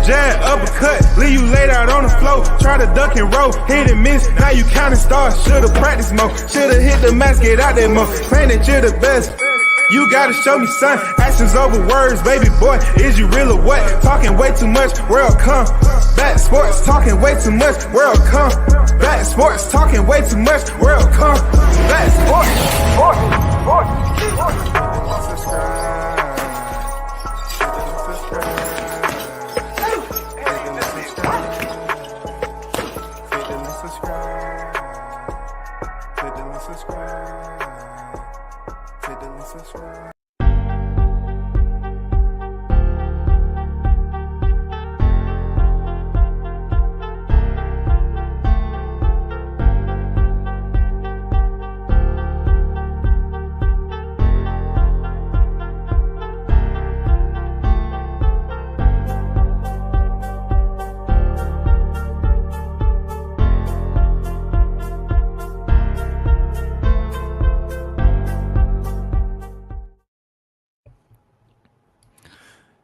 jab, uppercut, leave you laid out on the floor. Try to duck and roll, hit and miss, now you counting stars. Should've practiced more, should've hit the mask, get out there more. Claim that you're the best. You gotta show me, son. Actions over words, baby boy. Is you real or what? Talking way too much, world come. Back sports, talking way too much, world come. Back sports, talking way too much, world come. Back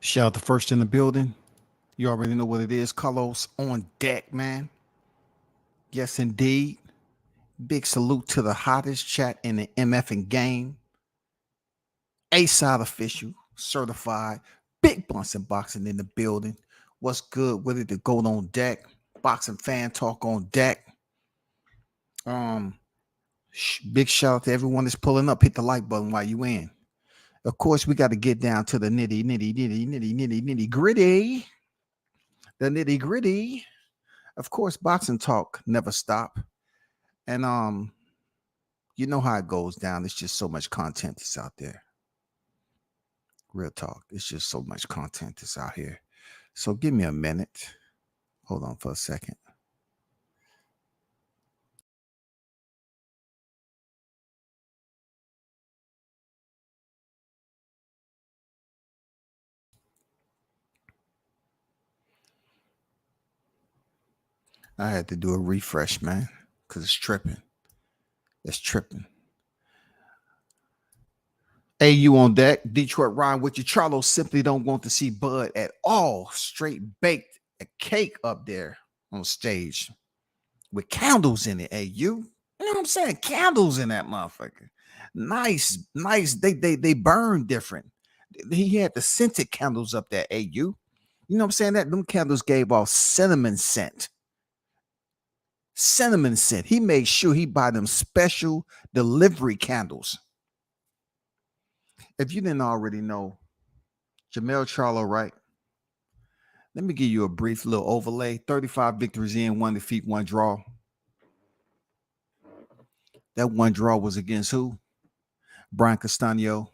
Shout out to First in the building. You already know what it is. Carlos on deck, man. Yes, indeed. Big salute to the hottest chat in the MFing game. A-side official, certified. Big Bunsen Boxing in the building. What's good with it? The goat on deck. Boxing fan talk on deck. Big shout out to everyone that's pulling up. Hit the like button while you in. Of course, we got to get down to the nitty gritty. The nitty gritty. Of course, boxing talk never stop. And you know how it goes down. It's just so much content that's out there. Real talk. It's just so much content that's out here. So give me a minute. Hold on for a second. I had to do a refresh, man, because it's tripping. It's tripping. AU on deck. Detroit Ryan with you. Charlo simply don't want to see Bud at all. Straight baked a cake up there on stage with candles in it. AU. You know what I'm saying? Candles in that motherfucker. Nice. They burn different. He had the scented candles up there. AU. You know what I'm saying? That them candles gave off cinnamon scent. Cinnamon scent. He made sure he buy them special delivery candles. If you didn't already know, Mell Charlo, right? Let me give you a brief little overlay. 35 victories in, 1 defeat, 1 draw. That 1 draw was against who? Brian Castaño,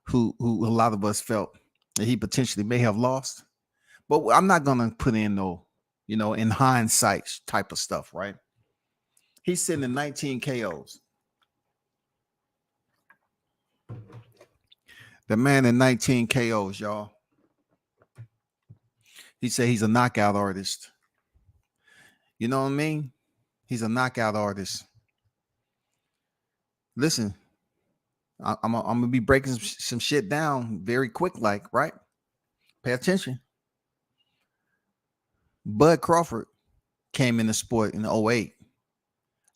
who a lot of us felt that he potentially may have lost. But I'm not going to put in no, in hindsight type of stuff, right? He's sitting in 19 KOs. The man in 19 KOs, y'all. He said he's a knockout artist. You know what I mean? He's a knockout artist. Listen, I'm going to be breaking some shit down very quick, like, right? Pay attention. Bud Crawford came in the sport in 08.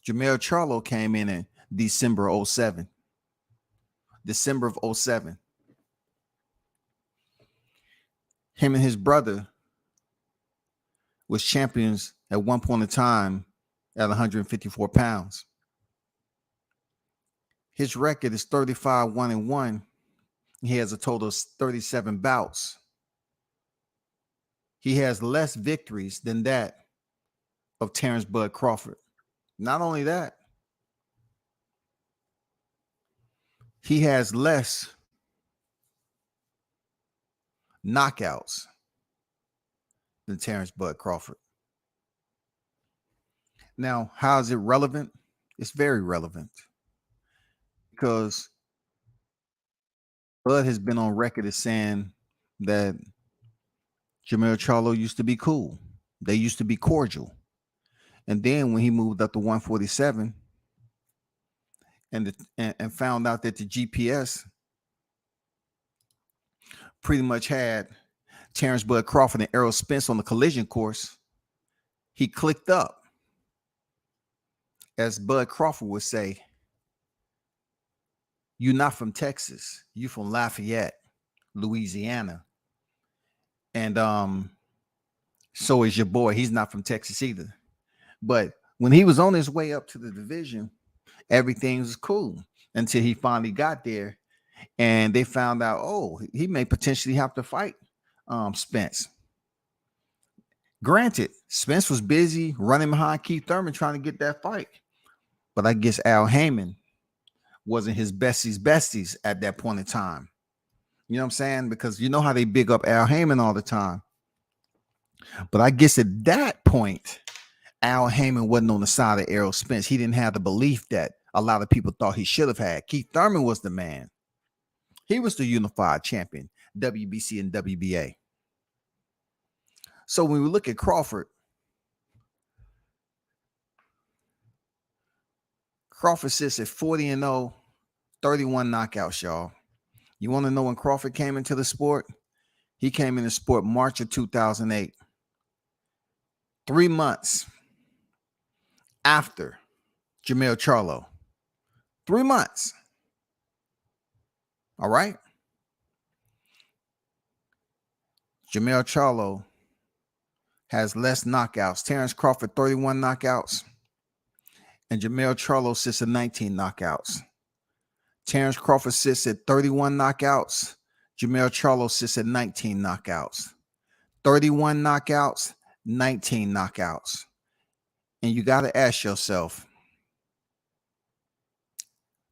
Mell Charlo came in December of 07. December of 07. Him and his brother was champions at one point in time at 154 pounds. His record is 35-1-1. He has a total of 37 bouts. He has less victories than that of Terrence Bud Crawford. Not only that, he has less knockouts than Terrence Bud Crawford. Now, how is it relevant? It's very relevant because Bud has been on record as saying that Mell Charlo used to be cool. They used to be cordial. And then when he moved up to 147 and found out that the GPS pretty much had Terrence Bud Crawford and Errol Spence on the collision course, he clicked up. As Bud Crawford would say, "You're not from Texas. You from Lafayette, Louisiana." And so is your boy. He's not from Texas either. But when he was on his way up to the division, everything was cool until he finally got there and they found out, oh, he may potentially have to fight Spence. Granted, Spence was busy running behind Keith Thurman trying to get that fight. But I guess Al Heyman wasn't his besties at that point in time. You know what I'm saying? Because you know how they big up Al Heyman all the time. But I guess at that point, Al Heyman wasn't on the side of Errol Spence. He didn't have the belief that a lot of people thought he should have had. Keith Thurman was the man. He was the unified champion, WBC and WBA. So when we look at Crawford sits at 40-0, 31 knockouts, y'all. You want to know when Crawford came into the sport? He came in the sport March of 2008. 3 months after Mell Charlo. 3 months. All right. Mell Charlo has less knockouts. Terrence Crawford, 31 knockouts. And Mell Charlo sits at 19 knockouts. Terrence Crawford sits at 31 knockouts. Mell Charlo sits at 19 knockouts. 31 knockouts, 19 knockouts. And you got to ask yourself,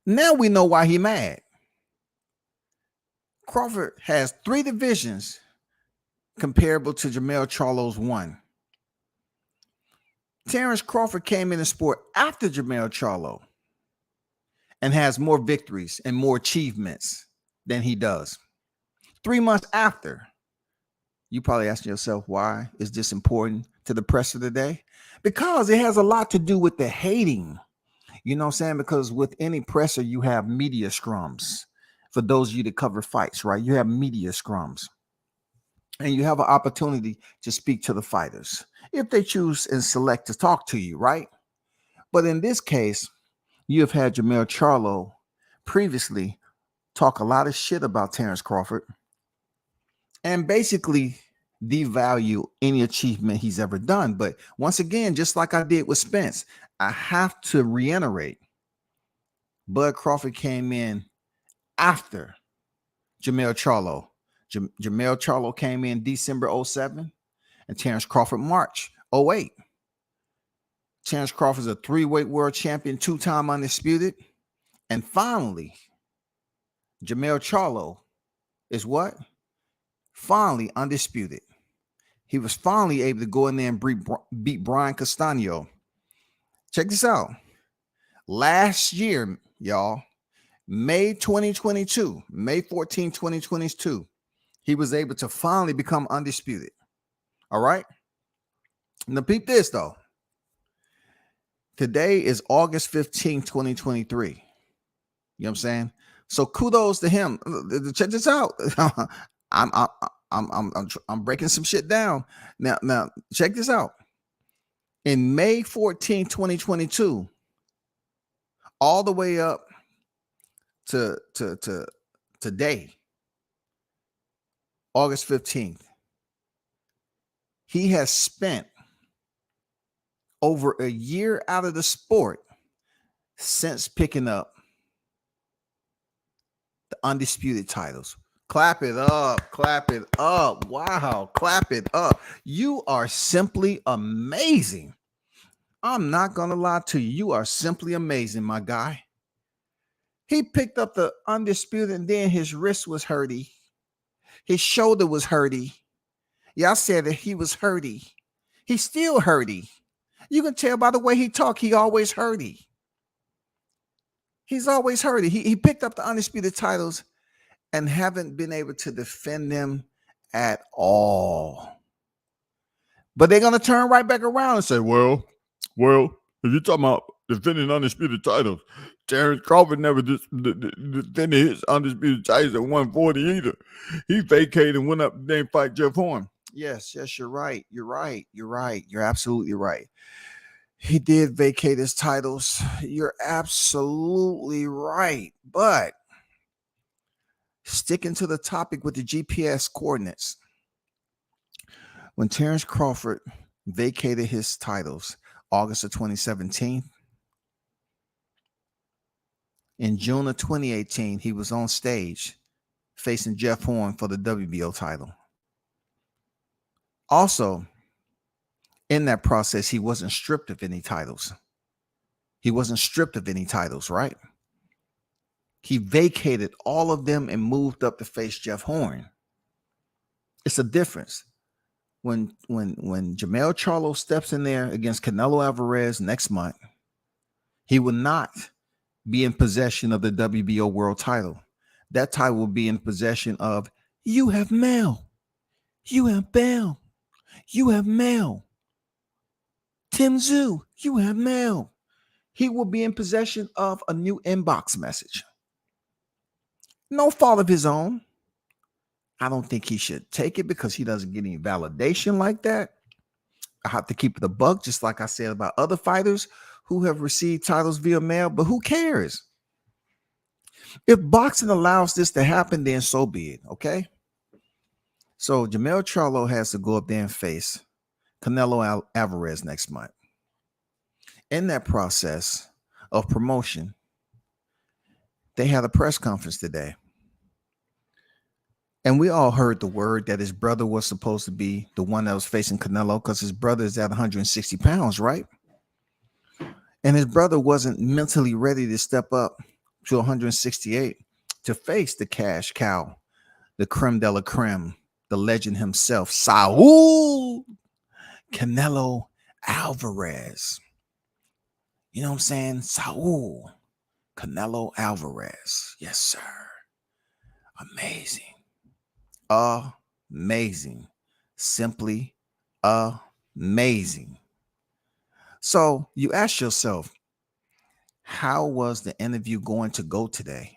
now we know why he mad. Crawford has 3 divisions comparable to Mell Charlo's 1. Terrence Crawford came in the sport after Mell Charlo and has more victories and more achievements than he does. 3 months after. You probably asking yourself, why is this important to the press of the day? Because it has a lot to do with the hating. You know what I'm saying? Because with any presser, you have media scrums. For those of you that cover fights, right? You have media scrums. And you have an opportunity to speak to the fighters if they choose and select to talk to you, right? But in this case, you have had Mell Charlo previously talk a lot of shit about Terrence Crawford and basically devalue any achievement he's ever done. But once again, just like I did with Spence, I have to reiterate, Bud Crawford came in after Mell Charlo. Mell Charlo came in December 07 and Terrence Crawford March 08. Terrence Crawford's a 3-weight world champion, 2-time undisputed. And finally, Mell Charlo is what? Finally undisputed. He was finally able to go in there and beat Brian Castano. Check this out. Last year, y'all, May 2022, May 14, 2022, he was able to finally become undisputed. All right. Now, peep this, though. Today is August 15, 2023. You know what I'm saying? So kudos to him. Check this out. I'm breaking some shit down. Now check this out. In May 14, 2022, all the way up to today, August 15th, he has spent over a year out of the sport since picking up the undisputed titles. Clap it up, clap it up. Wow, clap it up. You are simply amazing. I'm not going to lie to you. You are simply amazing, my guy. He picked up the undisputed and then his wrist was hurty. His shoulder was hurty. Y'all said that he was hurty. He's still hurty. You can tell by the way he talk, he always hurty. He's always hurty. He picked up the undisputed titles and haven't been able to defend them at all. But they're going to turn right back around and say, well, if you're talking about defending undisputed titles, Terrence Crawford never defended his undisputed titles at 140 either. He vacated and went up and then fight Jeff Horn. Yes, you're right. You're absolutely right. He did vacate his titles. You're absolutely right. But sticking to the topic with the GPS coordinates, when Terrence Crawford vacated his titles August of 2017, in June of 2018, he was on stage facing Jeff Horn for the WBO title. Also, in that process, he wasn't stripped of any titles. Right? He vacated all of them and moved up to face Jeff Horn. It's a difference. When Mell Charlo steps in there against Canelo Alvarez next month, he will not be in possession of the WBO world title. That title will be in possession of you have Mell, you have Bell, you have Mell, Tim Tszyu, you have Mell. He will be in possession of a new inbox message. No fault of his own. I don't think he should take it because he doesn't get any validation like that. I have to keep it a buck, just like I said about other fighters who have received titles via mail, but who cares? If boxing allows this to happen, then so be it, okay? So Mell Charlo has to go up there and face Canelo Alvarez next month. In that process of promotion, they had a press conference today. And we all heard the word that his brother was supposed to be the one that was facing Canelo because his brother is at 160 pounds, right? And his brother wasn't mentally ready to step up to 168 to face the cash cow, the creme de la creme, the legend himself, Saul Canelo Alvarez. You know what I'm saying? Saul Canelo Alvarez. Yes, sir. Amazing. Amazing. Simply amazing. So you ask yourself, how was the interview going to go today?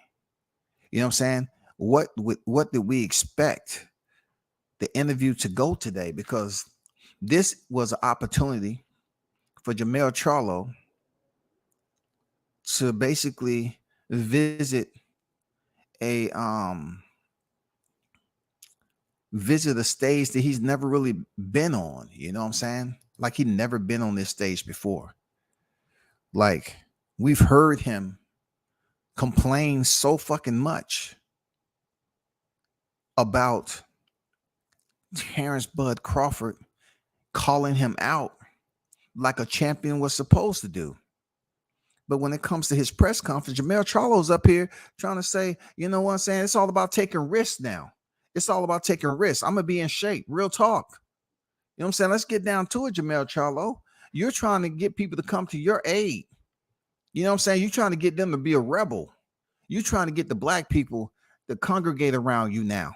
You know what I'm saying? What did we expect the interview to go today? Because this was an opportunity for Mell Charlo to basically visit a stage that he's never really been on. You know what I'm saying? Like he'd never been on this stage before. Like we've heard him complain so fucking much about Terrence Bud Crawford calling him out like a champion was supposed to do. But when it comes to his press conference, Mell Charlo's up here trying to say, you know what I'm saying? It's all about taking risks now. It's all about taking risks. I'm going to be in shape. Real talk. You know what I'm saying? Let's get down to it, Mell Charlo. You're trying to get people to come to your aid. You know what I'm saying? You're trying to get them to be a rebel. You're trying to get the black people to congregate around you now.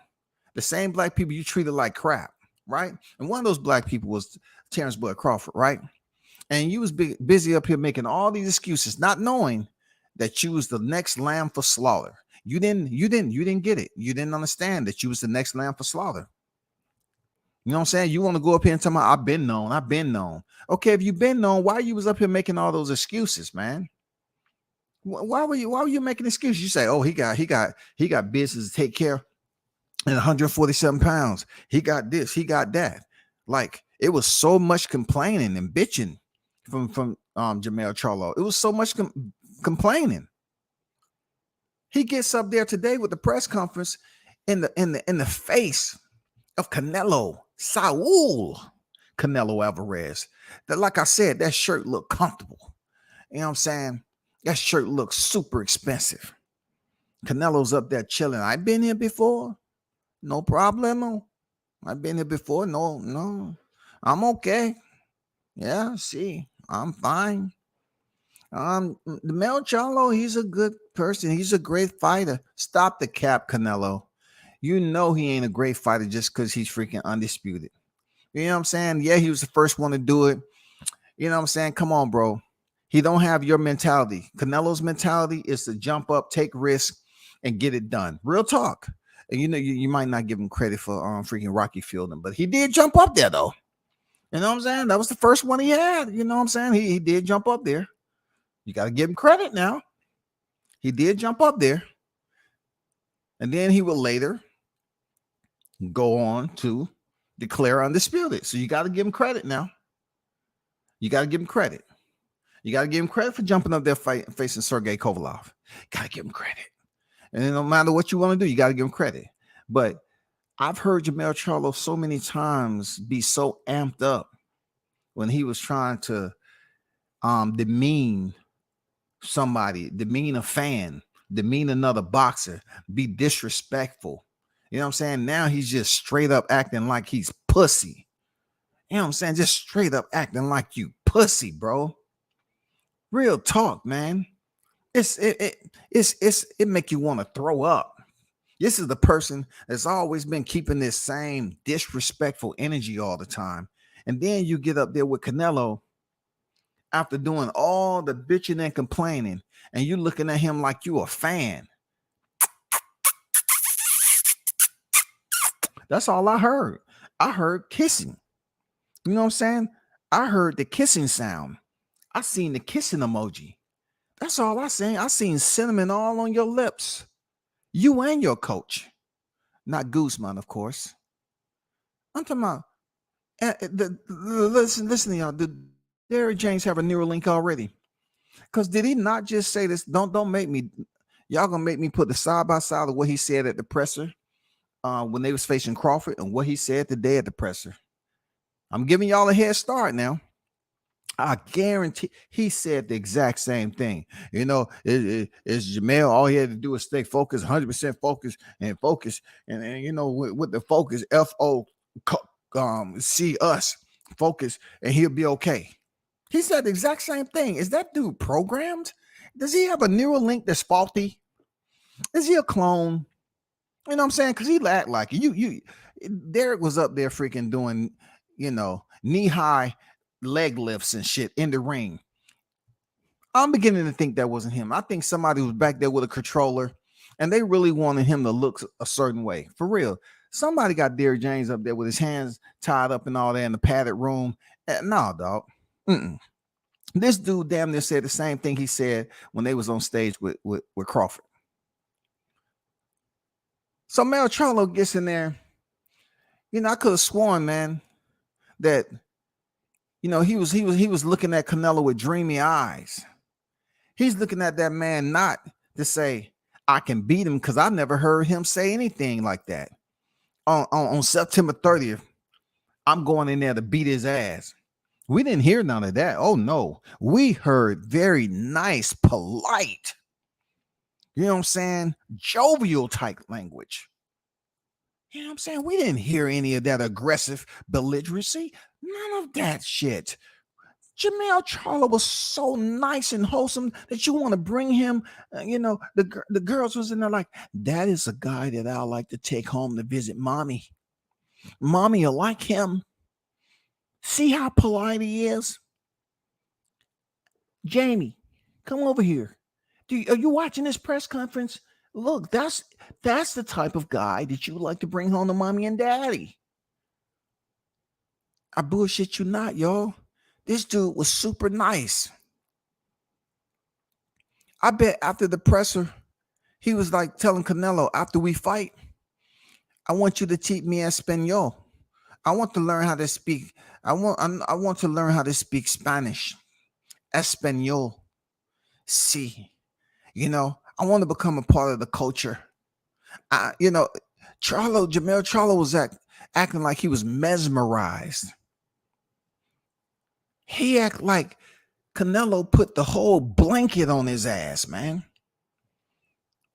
The same black people you treated like crap, right? And one of those black people was Terrence Bud Crawford, right? And you was busy up here making all these excuses, not knowing that you was the next lamb for slaughter. You didn't get it. You didn't understand that you was the next lamb for slaughter. You know what I'm saying? You want to go up here and tell me, I've been known. Okay, if you've been known, why you was up here making all those excuses, man? Why were you making excuses? You say, oh, he got business to take care of and 147 pounds. He got this, he got that. Like it was so much complaining and bitching from Mell Charlo. It was so much complaining. He gets up there today with the press conference in the face of Saul Canelo Alvarez. That, like I said, that shirt looked comfortable. You know what I'm saying? That shirt looks super expensive. Canelo's up there chilling. I've been here before. No problemo. I've been here before. No. I'm okay. Yeah, see, I'm fine. The Mell Charlo, he's a good person. He's a great fighter. Stop the cap, Canelo. You know he ain't a great fighter just because he's freaking undisputed. You know what I'm saying? Yeah, he was the first one to do it. You know what I'm saying? Come on, bro. He don't have your mentality. Canelo's mentality is to jump up, take risk, and get it done. Real talk. And you might not give him credit for freaking Rocky Fielding, but he did jump up there though. You know what I'm saying? That was the first one he had. You know what I'm saying? He did jump up there. You got to give him credit now. He did jump up there. And then he will later go on to declare undisputed. So you got to give him credit now. You got to give him credit. You got to give him credit for jumping up there facing Sergey Kovalev. Got to give him credit. And no matter what you want to do, you got to give him credit. But I've heard Mell Charlo so many times be so amped up when he was trying to demean somebody, demean a fan, demean another boxer, be disrespectful. You know what I'm saying? Now he's just straight up acting like he's pussy. You know what I'm saying? Just straight up acting like you pussy, bro. Real talk, man. It make you want to throw up. This is the person that's always been keeping this same disrespectful energy all the time. And then you get up there with Canelo after doing all the bitching and complaining, and you looking at him like you a fan. That's all I heard. I heard kissing. You know what I'm saying? I heard the kissing sound. I seen the kissing emoji. That's all I seen. I seen cinnamon all on your lips. You and your coach. Not Guzman, of course. I'm talking about, listen to y'all. Did Derrick James have a Neuralink already? Because did he not just say this? Don't make me, y'all gonna make me put the side by side of what he said at the presser when they was facing Crawford and what he said today at the presser. I'm giving y'all a head start now. I guarantee he said the exact same thing. You know, it's Mell. All he had to do is stay focused, 100% focused, and you know, with the focus, see us focus, and he'll be okay. He said the exact same thing. Is that dude programmed? Does he have a Neuralink that's faulty? Is he a clone? You know what I'm saying? Because he act like you. Derrick was up there freaking doing, you know, knee-high leg lifts and shit in the ring. I'm beginning to think that wasn't him. I think somebody was back there with a controller and they really wanted him to look a certain way. For real. Somebody got Derrick James up there with his hands tied up and all that in the padded room. No, dog. This dude damn near said the same thing he said when they was on stage with Crawford. So Mell Charlo gets in there. You know, I could have sworn, man, that you know, he was looking at Canelo with dreamy eyes. He's looking at that man not to say, I can beat him, because I never heard him say anything like that. On September 30th, I'm going in there to beat his ass. We didn't hear none of that. Oh, no. We heard very nice, polite, you know what I'm saying, jovial type language. You know what I'm saying? We didn't hear any of that aggressive belligerency. None of that shit. Mell Charlo was so nice and wholesome that you want to bring him, you know, the girls was in there like, that is a guy that I like to take home to visit mommy. Mommy will like him. See how polite he is? Jamie, come over here. Are you watching this press conference? Look, that's the type of guy that you would like to bring home to mommy and daddy. I bullshit you not, y'all. This dude was super nice. I bet after the presser, he was like telling Canelo, after we fight, I want you to teach me Espanol. I want to learn how to speak. I want to learn how to speak Spanish. Espanol. See, you know, I want to become a part of the culture. You know, Mell Charlo was acting like he was mesmerized. He act like Canelo put the whole blanket on his ass, man.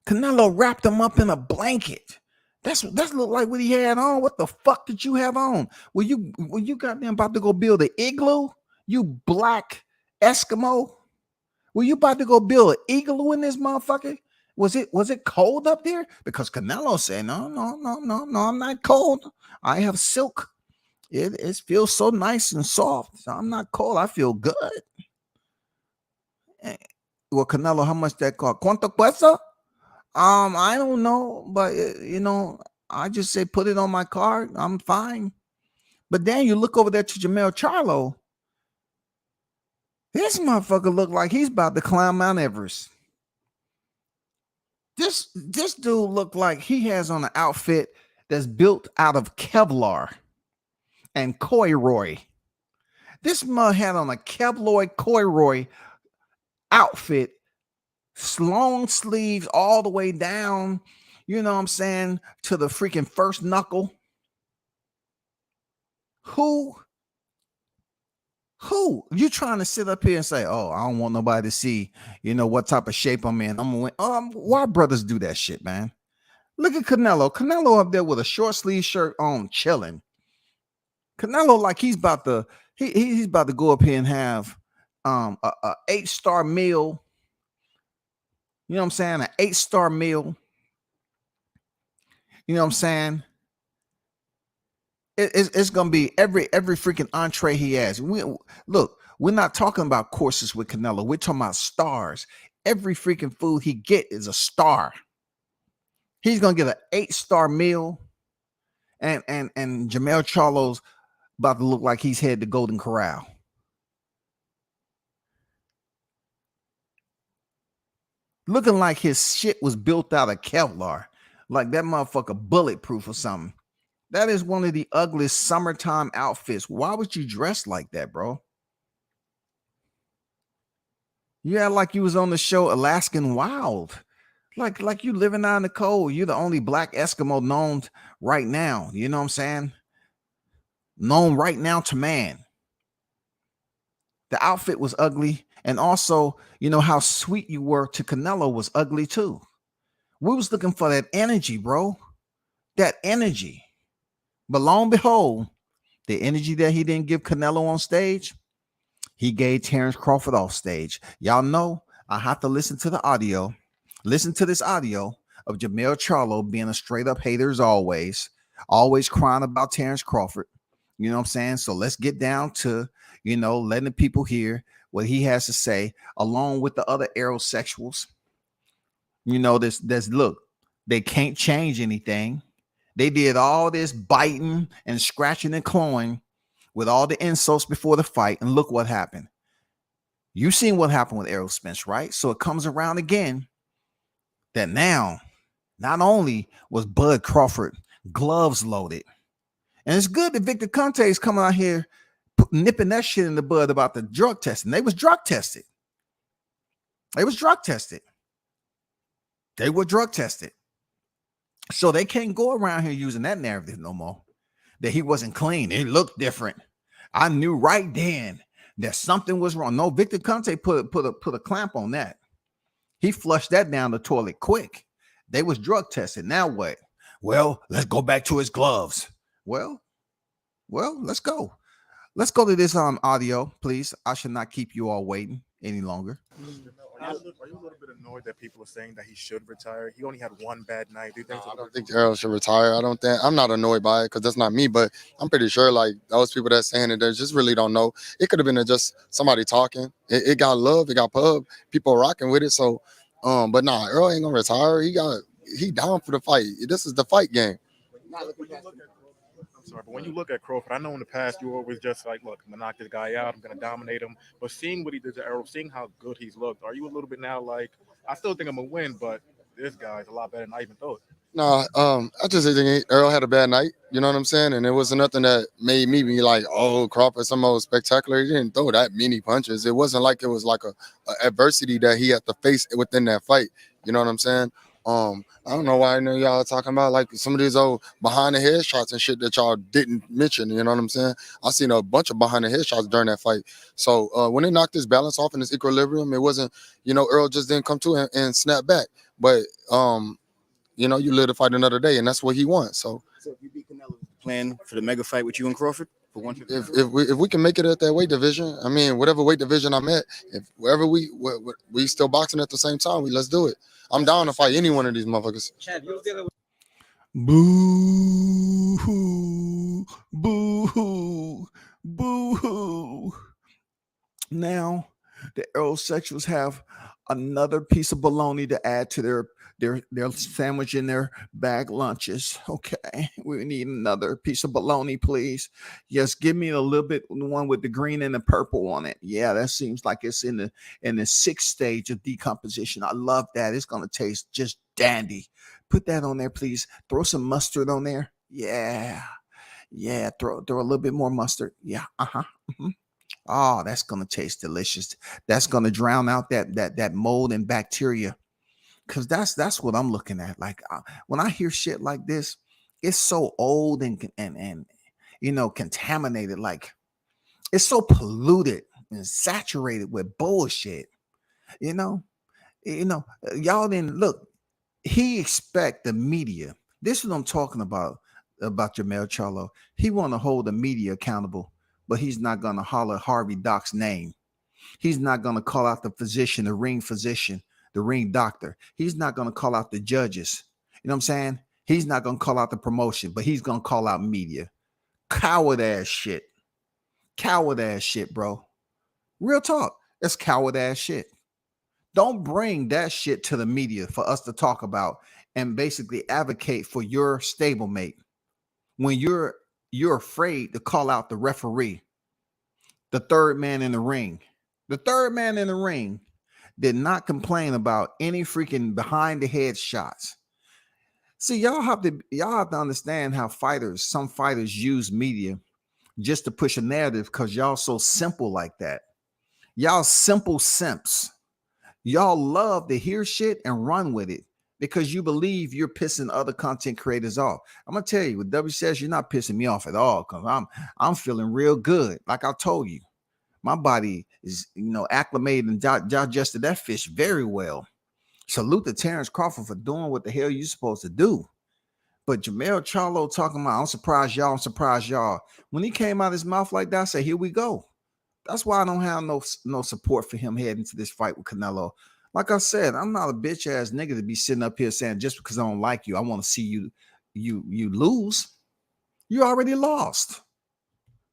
Canelo wrapped him up in a blanket. That's look like what he had on. What the fuck did you have on? Were you goddamn about to go build an igloo? You black Eskimo? Were you about to go build an igloo in this motherfucker? Was it cold up there? Because Canelo said, no, I'm not cold. I have silk. It feels so nice and soft. So I'm not cold. I feel good. Well, Canelo, how much that cost? ¿Cuánto cuesta? I don't know, but I just say put it on my card. I'm fine. But then you look over there to Mell Charlo. This motherfucker look like he's about to climb Mount Everest. This dude look like he has on an outfit that's built out of Kevlar and corduroy. This mug had on a Kevlar corduroy outfit, long sleeves all the way down, you know what I'm saying, to the freaking first knuckle. Who you trying to sit up here and say, oh, I don't want nobody to see, what type of shape I'm in. I'm gonna win. Why brothers do that shit, man? Look at Canelo up there with a short sleeve shirt on, chilling. Canelo like he's about to he's about to go up here and have a 8-star meal. You know what I'm saying? An 8-star meal. You know what I'm saying? It's gonna be every freaking entree he has. We're not talking about courses with Canelo. We're talking about stars. Every freaking food he get is a star. He's gonna get an 8-star meal, and Mell Charlo's about to look like he's headed to Golden Corral. Looking like his shit was built out of Kevlar, like that motherfucker bulletproof or something. That is one of the ugliest summertime outfits. Why would you dress like that, bro? You act like you was on the show Alaskan Wild. Like you living out in the cold. You're the only black Eskimo known right now. You know what I'm saying? Known right now to man. The outfit was ugly. And also, how sweet you were to Canelo was ugly too. We was looking for that energy, bro. That energy. But lo and behold, the energy that he didn't give Canelo on stage, he gave Terrence Crawford off stage. Y'all know I have to listen to the audio. Listen to this audio of Mell Charlo being a straight up hater as always crying about Terrence Crawford. You know what I'm saying? So let's get down to, letting the people hear what he has to say, along with the other aerosexuals. Look, they can't change anything. They did all this biting and scratching and clawing with all the insults before the fight. And look what happened. You seen what happened with Errol Spence, right? So it comes around again that now, not only was Bud Crawford gloves loaded, and it's good that Victor Conte is coming out here nipping that shit in the bud about the drug testing. They was drug tested. They were drug tested. So they can't go around here using that narrative no more. That he wasn't clean. It looked different. I knew right then that something was wrong. No, Victor Conte put a clamp on that. He flushed that down the toilet quick. They was drug tested. Now what? Well, let's go back to his gloves. Well, let's go. Let's go to this audio, please. I should not keep you all waiting any longer. Are you a little bit annoyed that people are saying that he should retire? He only had one bad night. Do you think? I don't think Errol should retire. I'm not annoyed by it because that's not me, but I'm pretty sure like those people that's saying it, they just really don't know. It could have been just somebody talking. It got love, it got pub, people rocking with it. So, but nah, Errol ain't gonna retire. He down for the fight. This is the fight game. I'm sorry, but when you look at Crawford, I know in the past you were always just like, look, I'm gonna knock this guy out, I'm gonna dominate him. But seeing what he did to Errol, seeing how good he's looked, are you a little bit now like, I still think I'm gonna win, but this guy's a lot better than I even thought? No, I just think Errol had a bad night. You know what I'm saying? And it wasn't nothing that made me be like, oh, Crawford, some old spectacular. He didn't throw that many punches. It wasn't like it was like a adversity that he had to face within that fight. You know what I'm saying? I don't know why I know y'all talking about like some of these old behind the head shots and shit that y'all didn't mention. You know what I'm saying? I seen a bunch of behind the head shots during that fight. So when they knocked his balance off in his equilibrium, it wasn't, Earl just didn't come to and snap back. But you live to fight another day, and that's what he wants. So if you beat Canelo, plan for the mega fight with you and Crawford for 150. If we can make it at that weight division, I mean, whatever weight division I'm at, if wherever we still boxing at the same time, let's do it. I'm down to fight any one of these motherfuckers. Boo hoo, boo hoo, boo hoo. Now, The aerosexuals have another piece of bologna to add to their sandwich in their bag lunches. Okay, we need another piece of bologna, please. Yes, give me a little bit, the one with the green and the purple on it. Yeah, that seems like it's in the sixth stage of decomposition. I love that. It's gonna taste just dandy. Put that on there, please. Throw some mustard on there. Yeah. Yeah, throw a little bit more mustard. Yeah, mhm. Oh, that's gonna taste delicious. That's gonna drown out that mold and bacteria. Cause that's what I'm looking at. Like when I hear shit like this, it's so old and contaminated. Like it's so polluted and saturated with bullshit. You know, y'all didn't look. He expect the media. This is what I'm talking about Mell Charlo. He want to hold the media accountable, but he's not going to holler Harvey Doc's name. He's not going to call out the physician, the ring doctor. He's not going to call out the judges. You know what I'm saying? He's not going to call out the promotion, but he's going to call out media. Coward ass shit. Coward ass shit, bro. Real talk. That's coward ass shit. Don't bring that shit to the media for us to talk about and basically advocate for your stablemate when you're afraid to call out the referee, the third man in the ring. The third man in the ring did not complain about any freaking behind the head shots. See, y'all have to understand how some fighters use media just to push a narrative because y'all so simple like that. Y'all simple simps. Y'all love to hear shit and run with it because you believe you're pissing other content creators off. I'm gonna tell you, with WCS, you're not pissing me off at all because I'm feeling real good. Like I told you, my body is acclimated and digested that fish very well. Salute to Terrence Crawford for doing what the hell you're supposed to do. But Mell Charlo talking about, I'm surprised y'all. When he came out of his mouth like that, I said, here we go. That's why I don't have no support for him heading to this fight with Canelo. Like I said, I'm not a bitch ass nigga to be sitting up here saying just because I don't like you, I want to see you lose. You already lost.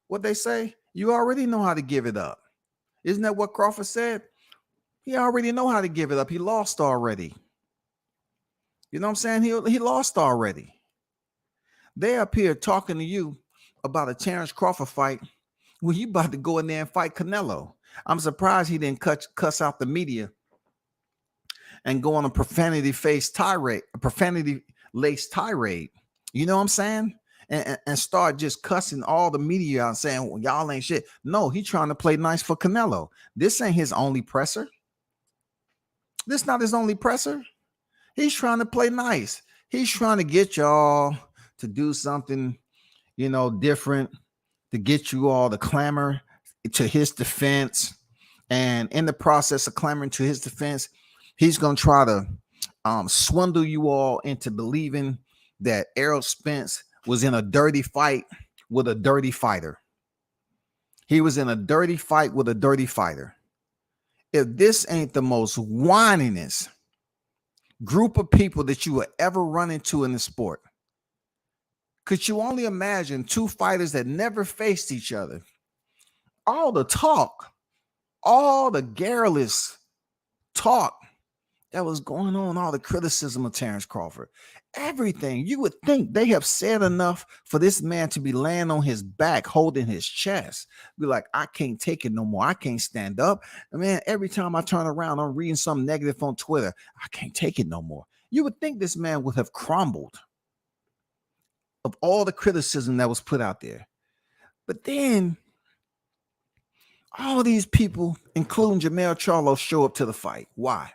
What they say, you already know how to give it up. Isn't that what Crawford said? He already know how to give it up. He lost already. You know what I'm saying? He lost already. They up here talking to you about a Terrence Crawford fight. Well, you about to go in there and fight Canelo. I'm surprised he didn't cuss out the media and go on a profanity-laced tirade. You know what I'm saying? And start just cussing all the media out saying, well, y'all ain't shit. No, he trying to play nice for Canelo. This ain't his only presser. This not his only presser. He's trying to play nice. He's trying to get y'all to do something, different, to get you all to clamor to his defense. And in the process of clamoring to his defense, he's going to try to swindle you all into believing that Errol Spence was in a dirty fight with a dirty fighter. He was in a dirty fight with a dirty fighter. If this ain't the most whininest group of people that you will ever run into in the sport, could you only imagine two fighters that never faced each other? All the talk, all the garrulous talk that was going on, all the criticism of Terrence Crawford, everything. You would think they have said enough for this man to be laying on his back, holding his chest. Be like, I can't take it no more. I can't stand up. Man, every time I turn around, I'm reading something negative on Twitter. I can't take it no more. You would think this man would have crumbled of all the criticism that was put out there. But then all these people, including Mell Charlo, show up to the fight. Why?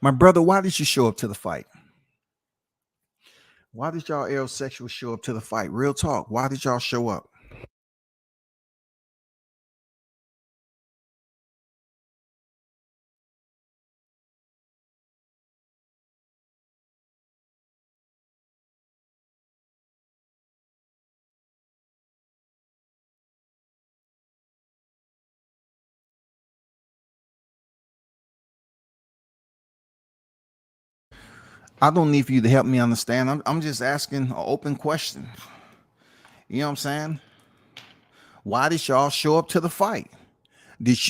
My brother, why did you show up to the fight? Why did y'all aerosexuals show up to the fight? Real talk. Why did y'all show up? I don't need for you to help me understand. I'm just asking an open question. You know what I'm saying? Why did y'all show up to the fight?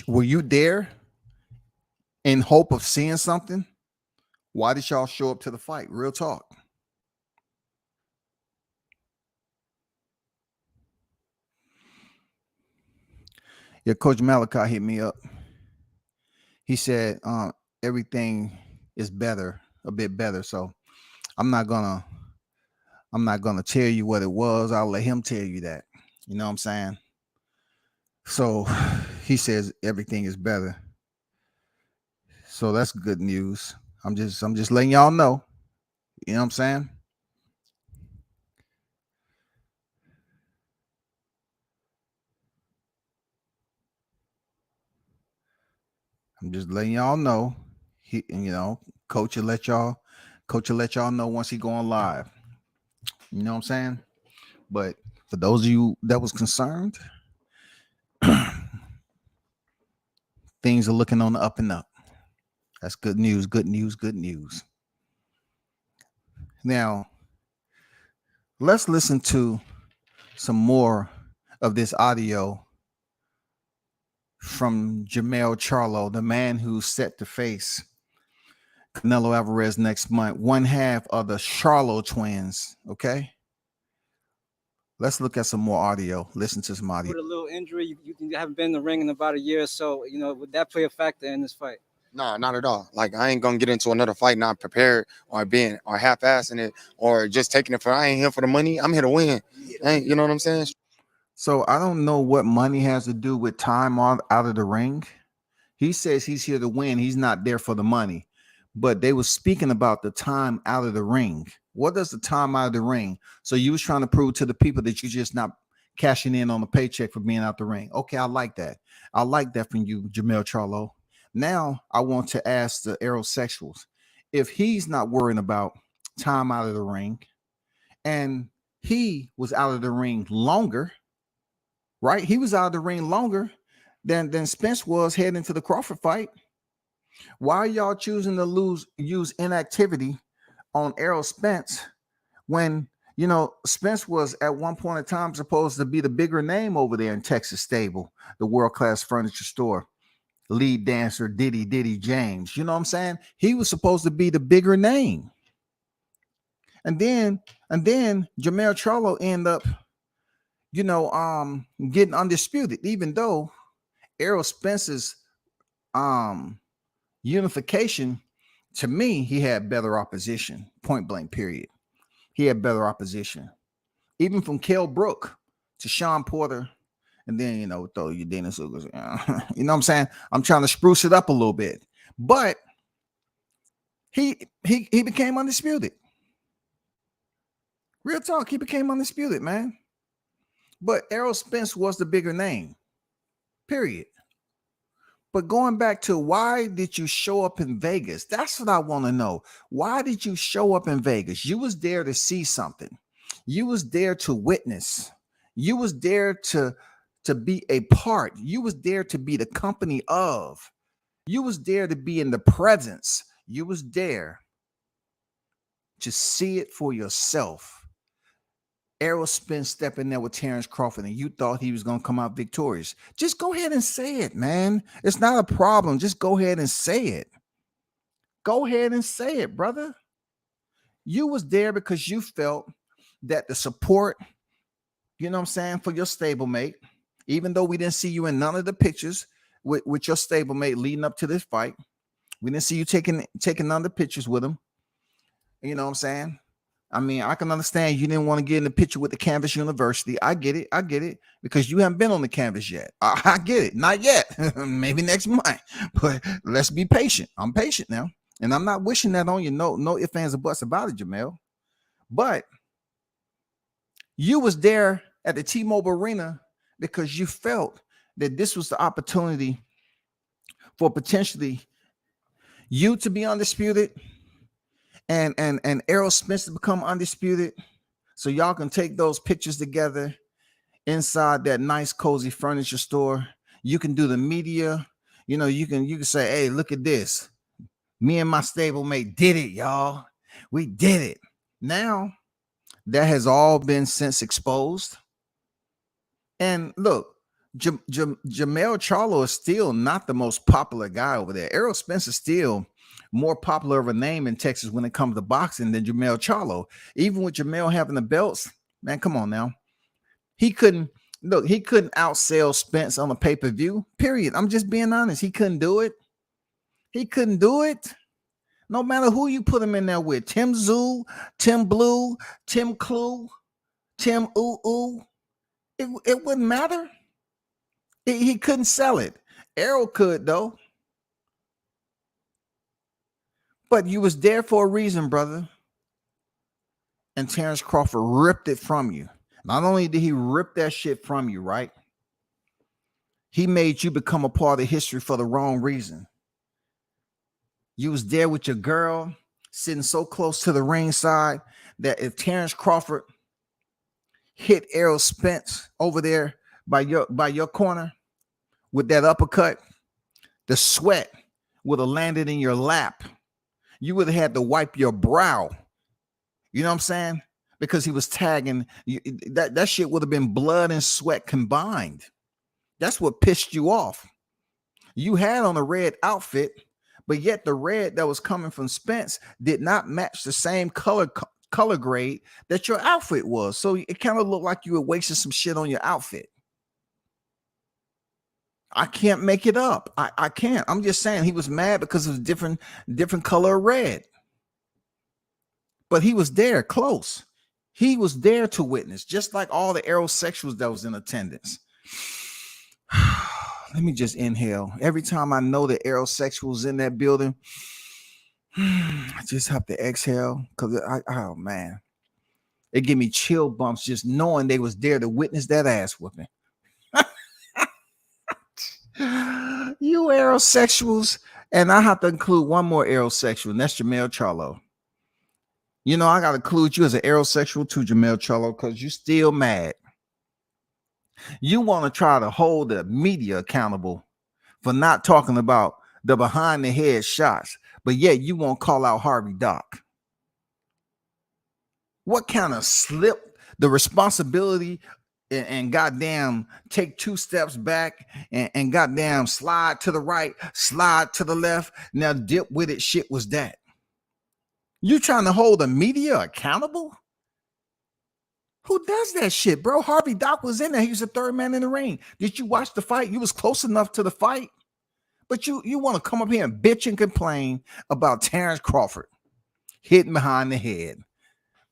Were you there in hope of seeing something? Why did y'all show up to the fight? Real talk. Yeah, Coach Malachi hit me up. He said everything is better, a bit better. So I'm not gonna tell you what it was. I'll let him tell you that. You know what I'm saying? So he says everything is better. So that's good news. I'm just letting y'all know. You know what I'm saying? I'm just letting y'all know. Coach will let y'all know once he go on live. You know what I'm saying? But for those of you that was concerned, things are looking on the up and up. That's good news, good news, good news. Now, let's listen to some more of this audio from Charlo, the man who's set to face Canelo Alvarez next month, one half of the Charlo twins. Okay, let's look at some more audio. Listen to some audio. With a little injury, you haven't been in the ring in about a year or so. Would that play a factor in this fight? Nah, not at all. Like, I ain't gonna get into another fight not prepared or half-assing it or just taking it for. I ain't here for the money. I'm here to win. You know what I'm saying? So I don't know what money has to do with time out of the ring. He says he's here to win. He's not there for the money. But they were speaking about the time out of the ring. What does the time out of the ring? So you was trying to prove to the people that you're just not cashing in on the paycheck for being out the ring. Okay, I like that. I like that from you, Charlo. Now I want to ask the aerosexuals, if he's not worrying about time out of the ring and he was out of the ring longer, right? He was out of the ring longer than Spence was heading into the Crawford fight. Why are y'all choosing to use inactivity on Errol Spence when, Spence was at one point in time supposed to be the bigger name over there in Texas Stable, the world-class furniture store, lead dancer Diddy James. You know what I'm saying? He was supposed to be the bigger name. And then Charlo ended up, getting undisputed, even though Errol Spence's unification, to me, he had better opposition, point blank, period. He had better opposition, even from Kell Brook to Sean Porter, and then throw you Dana Sugas. You know what I'm saying? I'm trying to spruce it up a little bit, but he became undisputed. Real talk, he became undisputed, man. But Errol Spence was the bigger name, period. But going back to why did you show up in Vegas? That's what I want to know. Why did you show up in Vegas? You was there to see something. You was there to witness. You was there to be a part. You was there to be the company of. You was there to be in the presence. You was there to see it for yourself. Errol Spence stepping there with Terrence Crawford, and you thought he was going to come out victorious. Just go ahead and say it, man. It's not a problem. Just go ahead and say it. Go ahead and say it, brother. You was there because you felt that the support, you know what I'm saying, for your stablemate, even though we didn't see you in none of the pictures with your stablemate leading up to this fight. We didn't see you taking none of the pictures with him. You know what I'm saying? I mean, I can understand you didn't want to get in the picture with the Canvas University. I get it because you haven't been on the canvas yet. I get it. Not yet. Maybe next month. But let's be patient. I'm patient now. And I'm not wishing that on you. No ifs, ands, or buts about it, Jamel. But you was there at the T-Mobile Arena because you felt that this was the opportunity for potentially you to be undisputed and Errol Spence to become undisputed, so y'all can take those pictures together inside that nice cozy furniture store. You can do the media, you can say, hey, look at this. Me and my stablemate did it, y'all. We did it. Now that has all been since exposed. And look, Jamel Charlo is still not the most popular guy over there. Errol Spence is still more popular of a name in Texas when it comes to boxing than Jamel Charlo. Even with Jamel having the belts, man, come on now. He couldn't he couldn't outsell Spence on a pay-per-view. Period. I'm just being honest. He couldn't do it. He couldn't do it. No matter who you put him in there with, Tim Zoo, Tim Blue, Tim Clue, Tim Ooh Ooh, it wouldn't matter. He couldn't sell it. Errol could though. But you was there for a reason, brother. And Terrence Crawford ripped it from you. Not only did he rip that shit from you, right? He made you become a part of history for the wrong reason. You was there with your girl, sitting so close to the ringside that if Terrence Crawford hit Errol Spence over there by your corner with that uppercut, the sweat would have landed in your lap. You would have had to wipe your brow. You know what I'm saying? Because he was tagging you, that shit would have been blood and sweat combined. That's what pissed you off. You had on a red outfit, but yet the red that was coming from Spence did not match the same color grade that your outfit was. So it kind of looked like you were wasting some shit on your outfit. I can't make it up. I can't. I'm just saying he was mad because of different color of red. But he was there close. He was there to witness, just like all the aerosexuals that was in attendance. Let me just inhale. Every time I know the aerosexuals in that building, I just have to exhale because oh man, it give me chill bumps just knowing they was there to witness that ass whooping. You aerosexuals, and I have to include one more aerosexual, and that's Jamel Charlo. You know, I got to include you as an aerosexual too, Jamel Charlo, because you still mad. You want to try to hold the media accountable for not talking about the behind the head shots, but yet you won't call out Harvey Doc. What kind of slip the responsibility and goddamn take 2 steps back and goddamn slide to the right, slide to the left, now dip with it shit was that? You trying to hold the media accountable? Who does that shit, bro? Harvey Doc was in there. He was the third man in the ring. Did you watch the fight? You was close enough to the fight. But you want to come up here and bitch and complain about Terrence Crawford hitting behind the head.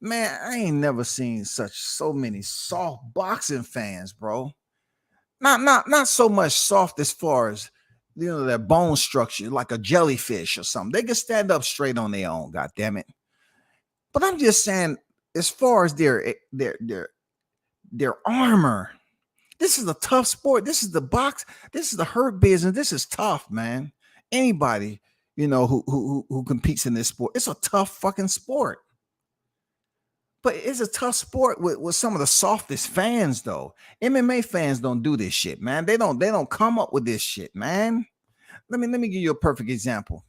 Man, I ain't never seen so many soft boxing fans, bro. Not so much soft as far as their bone structure, like a jellyfish or something. They can stand up straight on their own, god damn it. But I'm just saying, as far as their armor, this is a tough sport. This is the box. This is the hurt business. This is tough, man. Anybody, who competes in this sport, it's a tough fucking sport. But it's a tough sport with some of the softest fans, though. MMA fans don't do this shit, man. They don't come up with this shit, man. Let me give you a perfect example,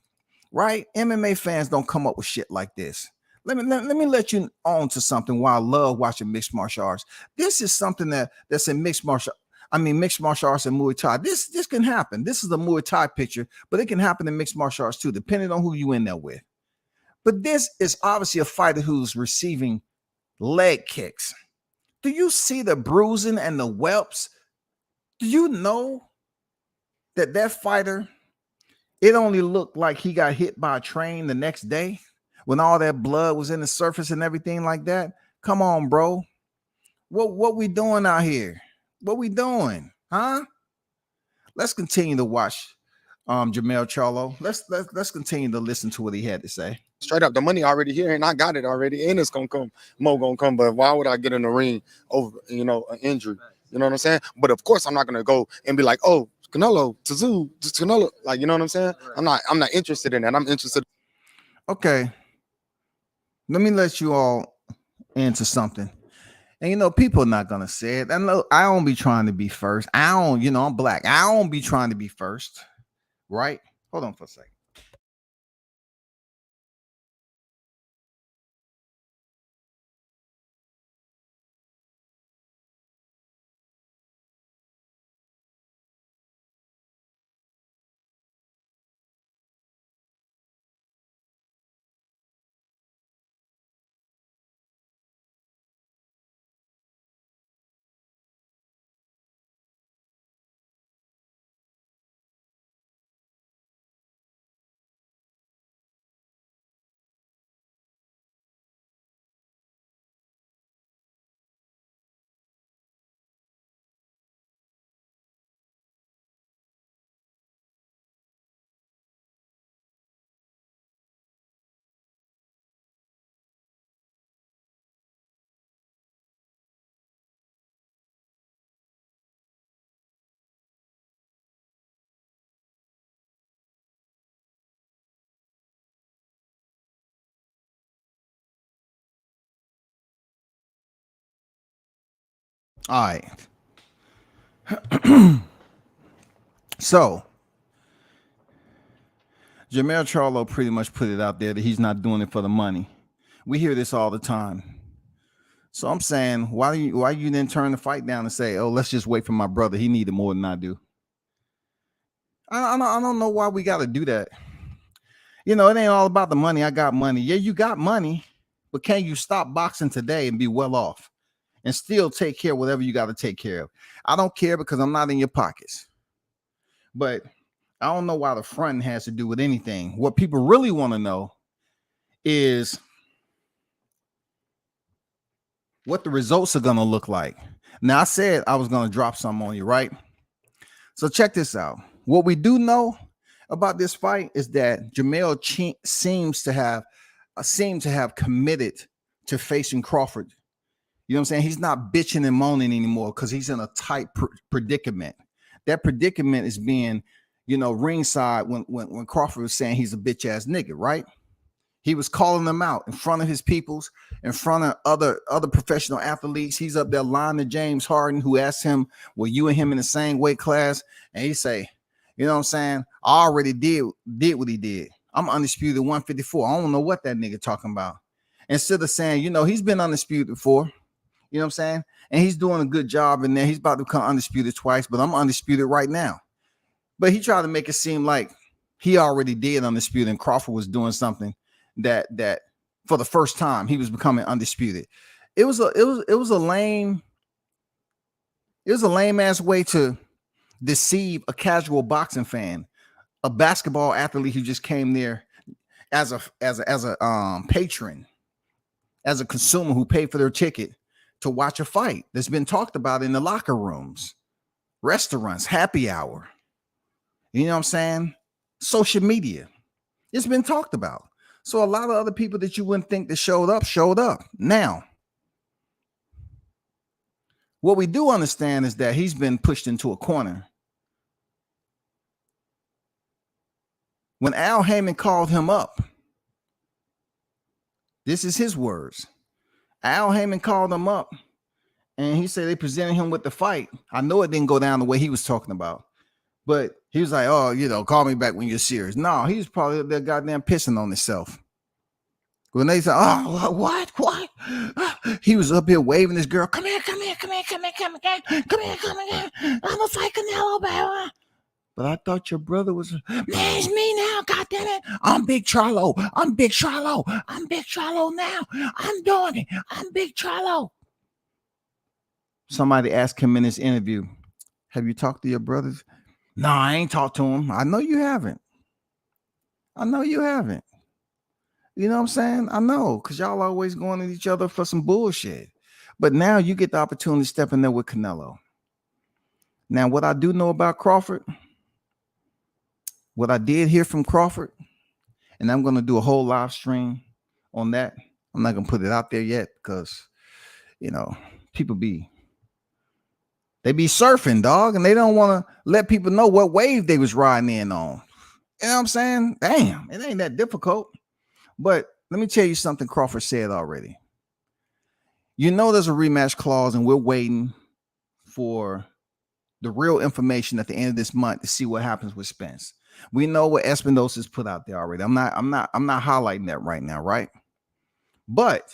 right? MMA fans don't come up with shit like this. Let me let you on to something why I love watching mixed martial arts. This is something that's in mixed martial arts and Muay Thai. This can happen. This is a Muay Thai picture, but it can happen in mixed martial arts too, depending on who you in there with. But this is obviously a fighter who's receiving leg kicks. Do you see the bruising and the whelps? Do you know that fighter, it only looked like he got hit by a train the next day when all that blood was in the surface and everything like that? Come on, bro. What we doing out here? What we doing? Huh? Let's continue to watch Jamel Charlo. Let's continue to listen to what he had to say. Straight up, the money already here, and I got it already, and it's gonna come. More gonna come. But why would I get in the ring over, an injury? You know what I'm saying? But of course, I'm not gonna go and be like, oh, Canelo, Canelo, like, you know what I'm saying? I'm not interested in that. I'm interested. Okay, let me let you all into something. And people are not gonna say it. And I don't be trying to be first. I'm black. I don't be trying to be first, right? Hold on for a second. All right. So Jermell Charlo pretty much put it out there that he's not doing it for the money. We hear this all the time. So I'm saying, why you didn't turn the fight down and say, oh, let's just wait for my brother. He needed more than I do. I don't know why we got to do that. You know, it ain't all about the money. I got money. Yeah, you got money, but can you stop boxing today and be well off and still take care of whatever you got to take care of? I don't care because I'm not in your pockets. But I don't know why the front has to do with anything. What people really want to know is what the results are going to look like. Now, I said I was going to drop something on you, right? So check this out. What we do know about this fight is that Jermell seems to have committed to facing Crawford. You know what I'm saying? He's not bitching and moaning anymore because he's in a tight predicament. That predicament is being, ringside when Crawford was saying he's a bitch ass nigga, right? He was calling them out in front of his peoples, in front of other professional athletes. He's up there lying to James Harden, who asked him, were you and him in the same weight class? And he say, you know what I'm saying? I already did what he did. I'm undisputed 154. I don't know what that nigga talking about. Instead of saying, he's been undisputed before. You know what I'm saying? And he's doing a good job in there. He's about to become undisputed twice, but I'm undisputed right now. But he tried to make it seem like he already did undisputed and Crawford was doing something that for the first time he was becoming undisputed. It was a lame ass way to deceive a casual boxing fan, a basketball athlete who just came there as a patron, as a consumer who paid for their ticket to watch a fight that's been talked about in the locker rooms, restaurants, happy hour. You know what I'm saying? Social media. It's been talked about. So a lot of other people that you wouldn't think that showed up. Now, what we do understand is that he's been pushed into a corner. When Al Heyman called him up, this is his words. Al Heyman called him up and he said they presented him with the fight. I know it didn't go down the way he was talking about, but he was like, oh, call me back when you're serious. No, he was probably up there goddamn pissing on himself. When they said, oh, what? He was up here waving this girl. Come here. I'm gonna fight Canelo, baby. But I thought your brother was, man, it's me now. God damn it. I'm Big Charlo. I'm Big Charlo now. I'm doing it. I'm Big Charlo. Somebody asked him in this interview, have you talked to your brothers? No, I ain't talked to him. I know you haven't. You know what I'm saying? I know, because y'all always going at each other for some bullshit. But now you get the opportunity to step in there with Canelo. Now, what I do know about Crawford, what I did hear from Crawford, and I'm going to do a whole live stream on that. I'm not going to put it out there yet because, people be surfing, dog, and they don't want to let people know what wave they was riding in on. You know what I'm saying? Damn, it ain't that difficult. But let me tell you something Crawford said already. There's a rematch clause, and we're waiting for the real information at the end of this month to see what happens with Spence. We know what Espinosa's put out there already. I'm not highlighting that right now, right? But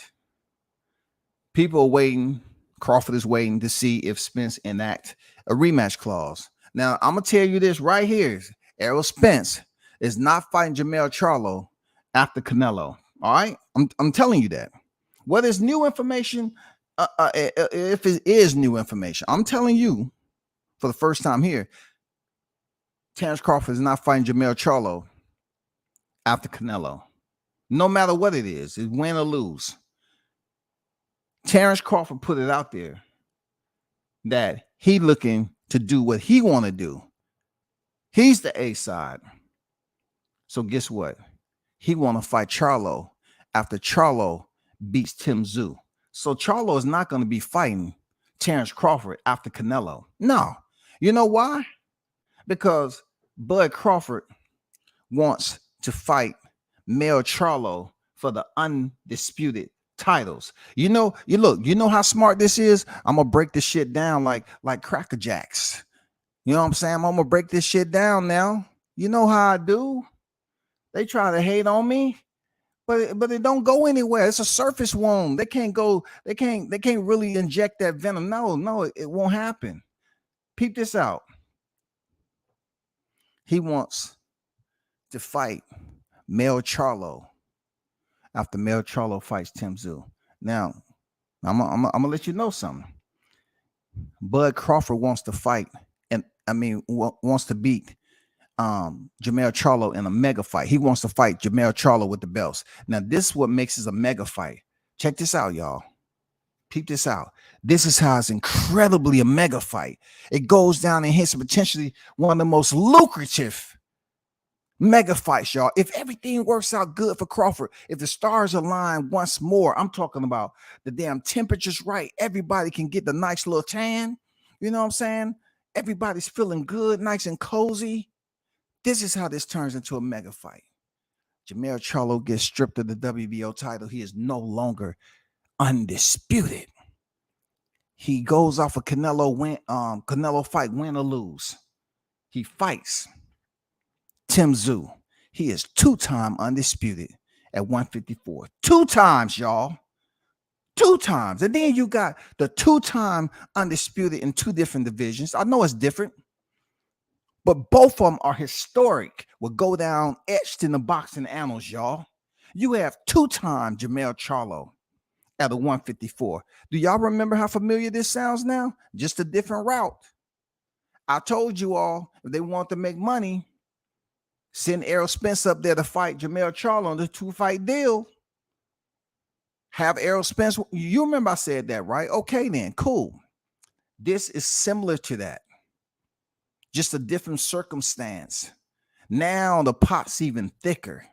people are waiting. Crawford is waiting to see if Spence enact a rematch clause. Now, I'm gonna tell you this right here: Errol Spence is not fighting Jermell Charlo after Canelo. All right, I'm telling you that. Whether it's new information, if it is new information, I'm telling you for the first time here, Terrence Crawford is not fighting Jermell Charlo after Canelo. No matter what it is, it's win or lose. Terrence Crawford put it out there that he looking to do what he want to do. He's the A side. So guess what? He want to fight Charlo after Charlo beats Tim Tszyu. So Charlo is not going to be fighting Terrence Crawford after Canelo. No. You know why? Because Bud Crawford wants to fight Mell Charlo for the undisputed titles. You know how smart this is. I'm gonna break this shit down like Cracker Jacks. You know what I'm saying? I'm gonna break this shit down now. You know how I do. They try to hate on me, but it don't go anywhere. It's a surface wound. They can't really inject that venom. No, it won't happen. Peep this out. He wants to fight Mell Charlo after Mell Charlo fights Tim Tszyu. Now, I'm gonna let you know something. Bud Crawford wants to fight, and wants to beat Jermell Charlo in a mega fight. He wants to fight Jermell Charlo with the belts. Now, this is what makes this a mega fight. Check this out, y'all. Peep this out. This is how it's incredibly a mega fight. It goes down and hits potentially one of the most lucrative mega fights, y'all. If everything works out good for Crawford, if the stars align once more, I'm talking about the damn temperature's right. Everybody can get the nice little tan. You know what I'm saying? Everybody's feeling good, nice and cozy. This is how this turns into a mega fight. Jermell Charlo gets stripped of the WBO title. He is no longer undisputed. He goes off a Canelo fight, win or lose. He fights Tim Tszyu. He is 2-time undisputed at 154. 2 times, y'all. 2 times. And then you got the 2-time undisputed in 2 different divisions. I know it's different, but both of them are historic, will go down etched in the boxing annals, y'all. You have 2-time Jermell Charlo at a 154. Do y'all remember how familiar this sounds now? Just a different route. I told you all, if they want to make money, send Errol Spence up there to fight Jermell Charlo on the 2-fight deal. Have Errol Spence. You remember I said that, right? Okay, then. Cool. This is similar to that. Just a different circumstance. Now the pot's even thicker.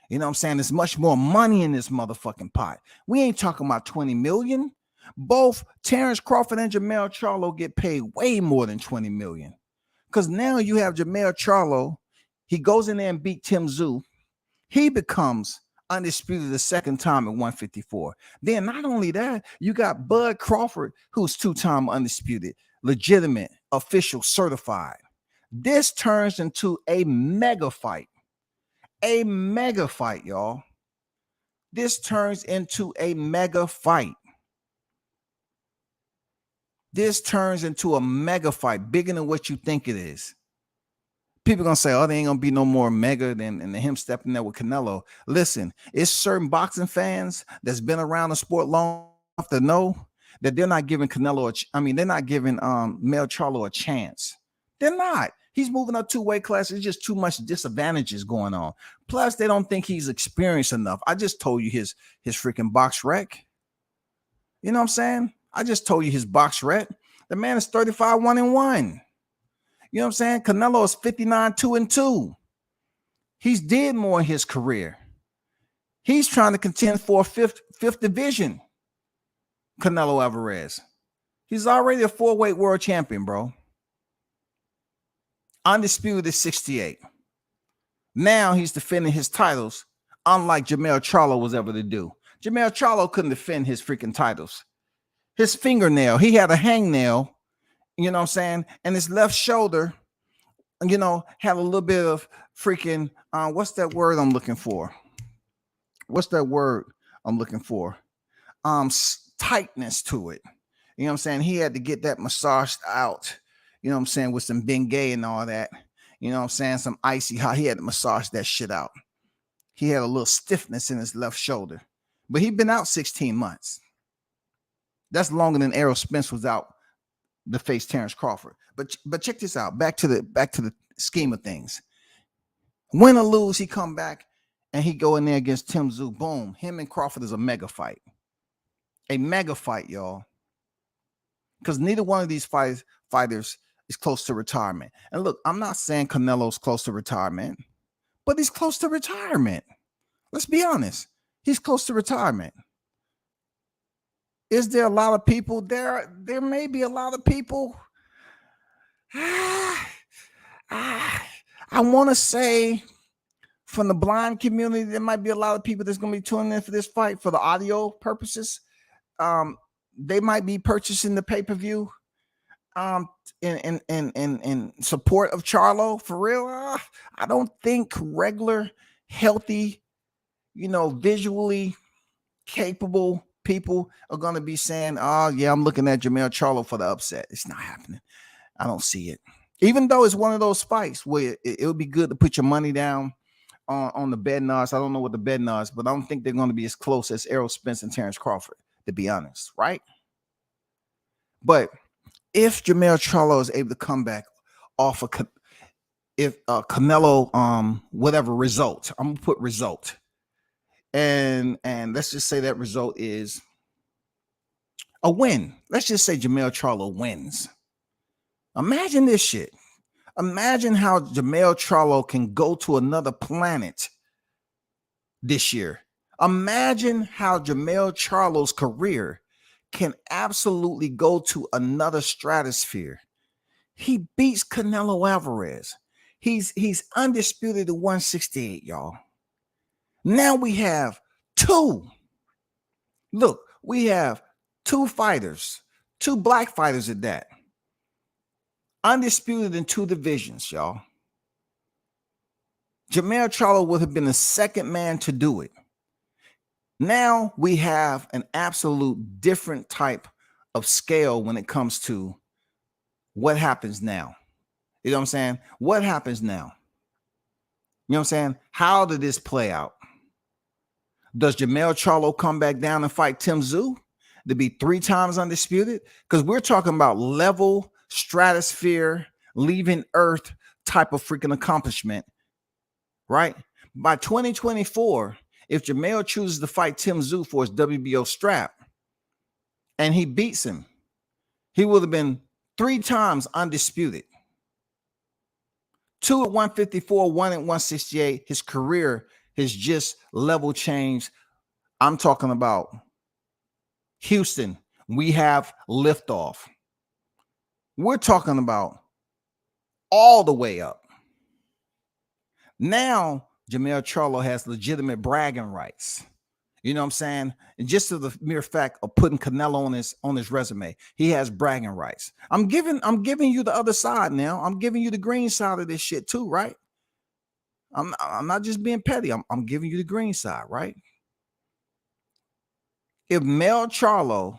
You know what I'm saying? There's much more money in this motherfucking pot. We ain't talking about 20 million. Both Terrence Crawford and Jermell Charlo get paid way more than 20 million. Because now you have Jermell Charlo. He goes in there and beat Tim Tszyu. He becomes undisputed the 2nd time at 154. Then not only that, you got Bud Crawford, who's 2-time undisputed, legitimate, official, certified. This turns into a mega fight. A mega fight, y'all. This turns into a mega fight. This turns into a mega fight, bigger than what you think it is. People gonna say, oh, there ain't gonna be no more mega than him stepping there with Canelo. Listen, it's certain boxing fans that's been around the sport long enough to know that they're not giving they're not giving Mell Charlo a chance. They're not. He's moving up 2 weight classes. There's just too much disadvantages going on. Plus, they don't think he's experienced enough. I just told you his freaking box rec. You know what I'm saying? I just told you his box rec. The man is 35-1-1. You know what I'm saying? Canelo is 59-2-2. He's did more in his career. He's trying to contend for a fifth division. Canelo Alvarez. He's already a 4-weight world champion, bro. Undisputed is 68. Now he's defending his titles, unlike Jermell Charlo was able to do. Jermell Charlo couldn't defend his freaking titles. His fingernail, he had a hangnail, you know what I'm saying? And his left shoulder, you know, had a little bit of freaking, what's that word I'm looking for? Tightness to it. You know what I'm saying? He had to get that massaged out. You know what I'm saying? With some Bengay and all that. You know what I'm saying? Some icy hot. He had to massage that shit out. He had a little stiffness in his left shoulder. But he'd been out 16 months. That's longer than Errol Spence was out to face Terrence Crawford. But check this out. Back to the scheme of things. Win or lose, he come back and he go in there against Tim Tszyu. Boom. Him and Crawford is a mega fight. A mega fight, y'all. Because neither one of these fighters is close to retirement. And look, I'm not saying Canelo's close to retirement, but he's close to retirement. Let's be honest. He's close to retirement. Is there a lot of people? There may be a lot of people. I want to say, from the blind community, there might be a lot of people that's going to be tuning in for this fight for the audio purposes. They might be purchasing the pay-per-view in support of Charlo. For real, I don't think regular, healthy, visually capable people are going to be saying, oh yeah, I'm looking at Mell Charlo for the upset. It's not happening. I don't see it. Even though it's one of those fights where it would be good to put your money down on the betting odds. I don't know what the betting odds, but I don't think they're going to be as close as Errol Spence and Terrence Crawford, to be honest, right? But if Mell Charlo is able to come back off of Canelo, whatever result, I'm gonna put result, and let's just say that result is a win. Let's just say Mell Charlo wins. Imagine this shit. Imagine how Mell Charlo can go to another planet this year. Imagine how Mell Charlo's career can absolutely go to another stratosphere. He beats Canelo Alvarez. He's undisputed at 168, y'all. Now we have two. Look, we have two fighters, two black fighters at that. Undisputed in two divisions, y'all. Mell Charlo would have been the second man to do it. Now we have an absolute different type of scale when it comes to what happens now. You know what I'm saying? What happens now? You know what I'm saying? How did this play out? Does Mell Charlo come back down and fight Tim Tszyu to be 3 times undisputed? Because we're talking about level, stratosphere, leaving Earth type of freaking accomplishment, right? By 2024, if Mell chooses to fight Tim Tszyu for his WBO strap and he beats him, he would have been 3 times undisputed. 2 at 154, 1 at 168. His career has just level changed. I'm talking about Houston. We have liftoff. We're talking about all the way up. Now, Mell Charlo has legitimate bragging rights. You know what I'm saying? And just to the mere fact of putting Canelo on his resume, he has bragging rights. I'm giving you the other side now. I'm giving you the green side of this shit too, right? I'm not just being petty. I'm giving you the green side, right? If Mell Charlo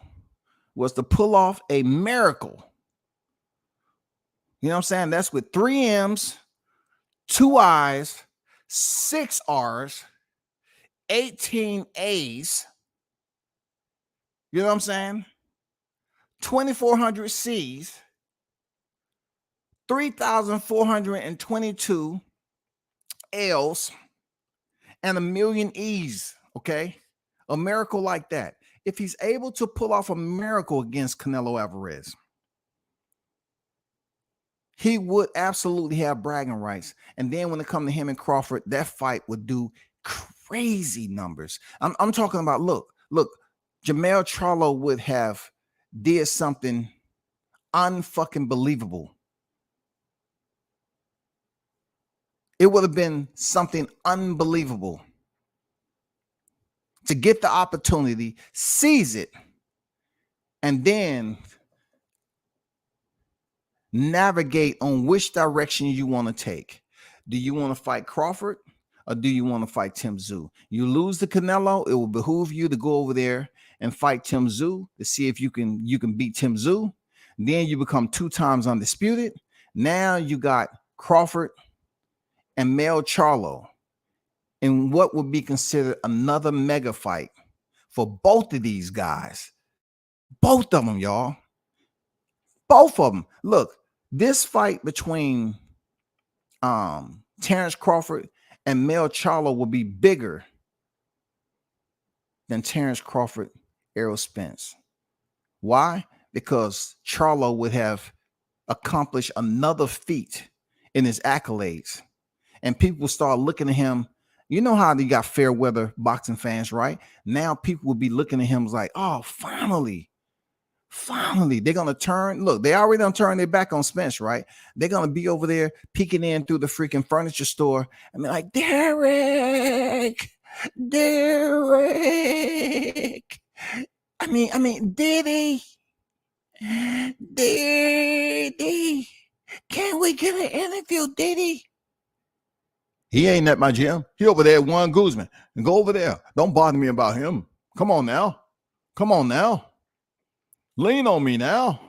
was to pull off a miracle, you know what I'm saying? That's with 3 M's, 2 I's, 6 R's, 18 A's. You know what I'm saying? 2,400 C's, 3,422 L's, and 1,000,000 E's. Okay, a miracle like that. If he's able to pull off a miracle against Canelo Alvarez, he would absolutely have bragging rights. And then when it comes to him and Crawford, that fight would do crazy numbers. I'm talking about, look, Mell Charlo would have did something unfucking believable. It would have been something unbelievable to get the opportunity, seize it, and then navigate on which direction you want to take. Do you want to fight Crawford or do you want to fight Tim Tszyu? You lose the Canelo, it will behoove you to go over there and fight Tim Tszyu to see if you can beat Tim Tszyu. Then you become 2 times undisputed. Now you got Crawford and Mell Charlo in what would be considered another mega fight for both of these guys. Both of them, y'all. Both of them. Look, this fight between Terrence Crawford and Mell Charlo will be bigger than Terrence Crawford, Errol Spence. Why? Because Charlo would have accomplished another feat in his accolades. And people start looking at him. You know how you got fair weather boxing fans, right? Now people will be looking at him like, oh, finally, Finally, they're gonna turn. Look, they already done turned their back on Spence, right? They're gonna be over there peeking in through the freaking furniture store and be like, Derek. Diddy. Diddy. Can we get an interview, Diddy? He ain't at my gym. He over there at Juan Guzman. And go over there. Don't bother me about him. Come on now. Come on now. Lean on me now.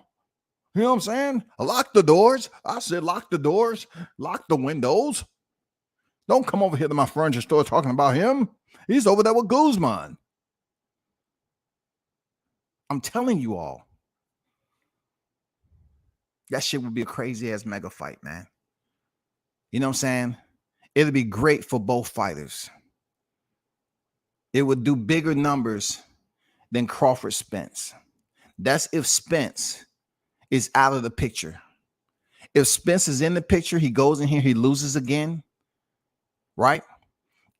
You know what I'm saying? Lock the doors. I said lock the doors. Lock the windows. Don't come over here to my furniture store talking about him. He's over there with Guzman. I'm telling you all. That shit would be a crazy ass mega fight, man. You know what I'm saying? It'll be great for both fighters. It would do bigger numbers than Crawford Spence. That's if Spence is out of the picture. If Spence is in the picture, he goes in here, he loses again, right?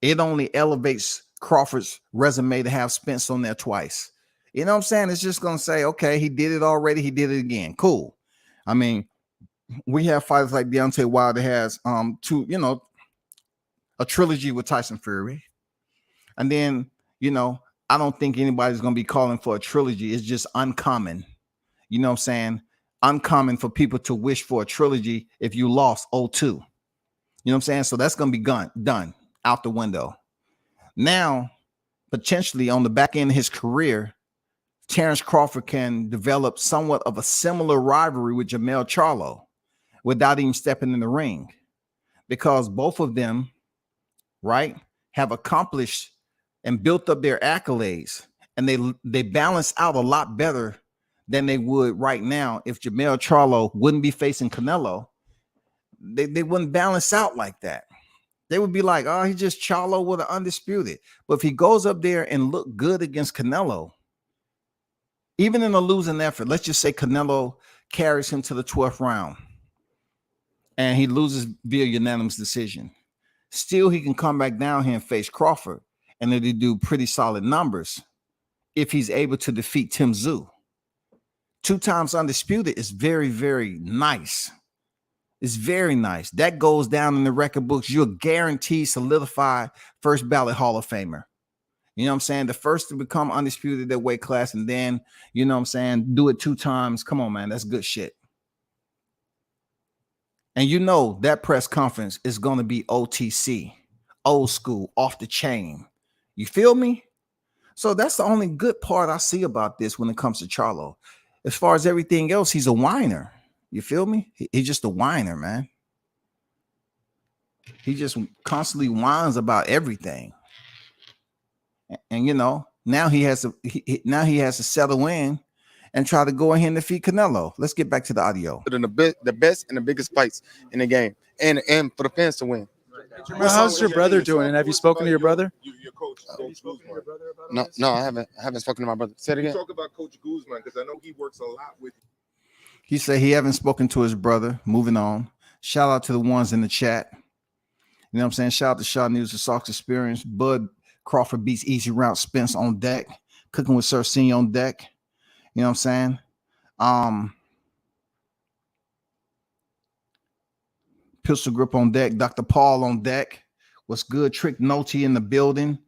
It only elevates Crawford's resume to have Spence on there twice. You know what I'm saying? It's just going to say, okay, he did it already. He did it again. Cool. I mean, we have fighters like Deontay Wilder has a trilogy with Tyson Fury. And then, I don't think anybody's going to be calling for a trilogy. It's just uncommon. You know what I'm saying? Uncommon for people to wish for a trilogy if you lost 0-2. You know what I'm saying? So that's going to be done out the window. Now, potentially on the back end of his career, Terrence Crawford can develop somewhat of a similar rivalry with Charlo without even stepping in the ring, because both of them, right, have accomplished and built up their accolades, and they balance out a lot better than they would right now if Charlo wouldn't be facing Canelo. They wouldn't balance out like that. They would be like, oh, he's just Charlo with an undisputed. But if he goes up there and look good against Canelo, even in a losing effort, let's just say Canelo carries him to the 12th round and he loses via unanimous decision. Still, he can come back down here and face Crawford, and then they do pretty solid numbers if he's able to defeat Tim Tszyu. 2 times undisputed is very, very nice. It's very nice. That goes down in the record books. You're guaranteed solidified first ballot Hall of Famer. You know what I'm saying? The first to become undisputed that weight class, and then, you know what I'm saying, do it 2 times. Come on, man. That's good shit. And that press conference is going to be OTC, old school, off the chain. You feel me? So that's the only good part I see about this when it comes to Charlo. As far as everything else, he's a whiner. You feel me? He's just a whiner, man. He just constantly whines about everything. And now he has to settle in and try to go ahead and defeat Canelo. Let's get back to the audio. The best and the biggest fights in the game, and for the fans to win. How's your brother doing? And have you spoken to your brother? Your coach, Coach Guzman. No, I haven't spoken to my brother. Say it again. Talk about Coach Guzman, because I know he works a lot with. He said he haven't spoken to his brother. Moving on. Shout out to the ones in the chat. You know what I'm saying? Shout out to Shaw News, the Sox Experience. Bud Crawford beats Easy Route Spence on deck. Cooking with Sir Senior on deck. You know what I'm saying? Pistol Grip on deck. Dr. Paul on deck. What's good? Trick Noti in the building.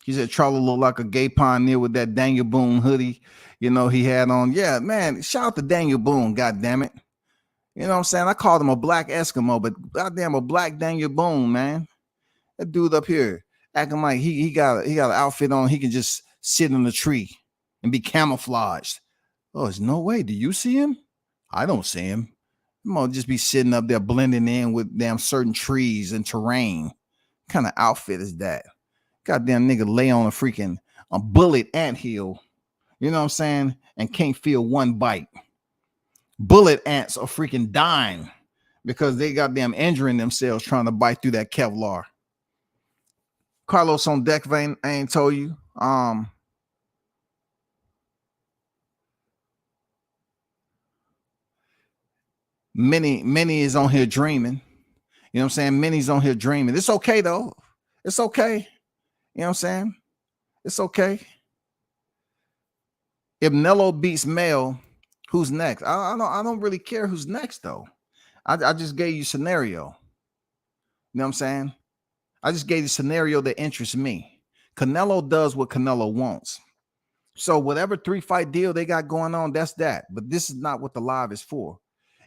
He said Charlo looked like a gay pioneer with that Daniel Boone hoodie, he had on. Yeah, man, shout out to Daniel Boone, God damn it. You know what I'm saying? I called him a black Eskimo, but goddamn, a black Daniel Boone, man. That dude up here acting like he got an outfit on. He can just sit in the tree and be camouflaged. Oh, there's no way. Do you see him? I don't see him. I'm gonna just be sitting up there blending in with damn certain trees and terrain. What kind of outfit is that? Goddamn nigga lay on a bullet anthill, you know what I'm saying, and can't feel one bite. Bullet ants are freaking dying because they goddamn injuring themselves trying to bite through that Kevlar. Carlos on deck, I ain't told you. Many is on here dreaming. You know what I'm saying? Many's on here dreaming. It's okay though. It's okay. You know what I'm saying? It's okay. If Nello beats Mell, who's next? I don't really care who's next though. I just gave you scenario. You know what I'm saying? I just gave you scenario that interests me. Canelo does what Canelo wants. So whatever 3-fight deal they got going on, that's that. But this is not what the live is for.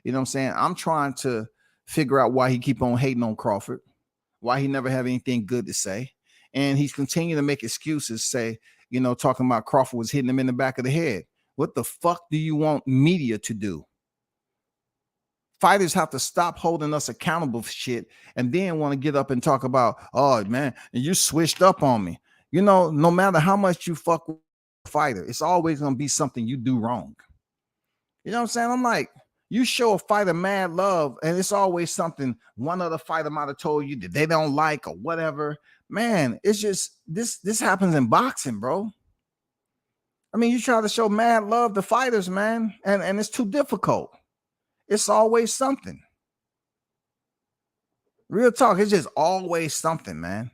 You know what I'm saying? I'm trying to figure out why he keep on hating on Crawford, why he never have anything good to say. And he's continuing to make excuses, say, talking about Crawford was hitting him in the back of the head. What the fuck do you want media to do? Fighters have to stop holding us accountable for shit and then want to get up and talk about, oh man, you switched up on me. No matter how much you fuck with a fighter, it's always going to be something you do wrong. You know what I'm saying? I'm like, you show a fighter mad love and it's always something one other fighter might have told you that they don't like or whatever. Man, it's just this happens in boxing, bro. I mean, you try to show mad love to fighters, man, and it's too difficult. It's always something. Real talk, it's just always something, man.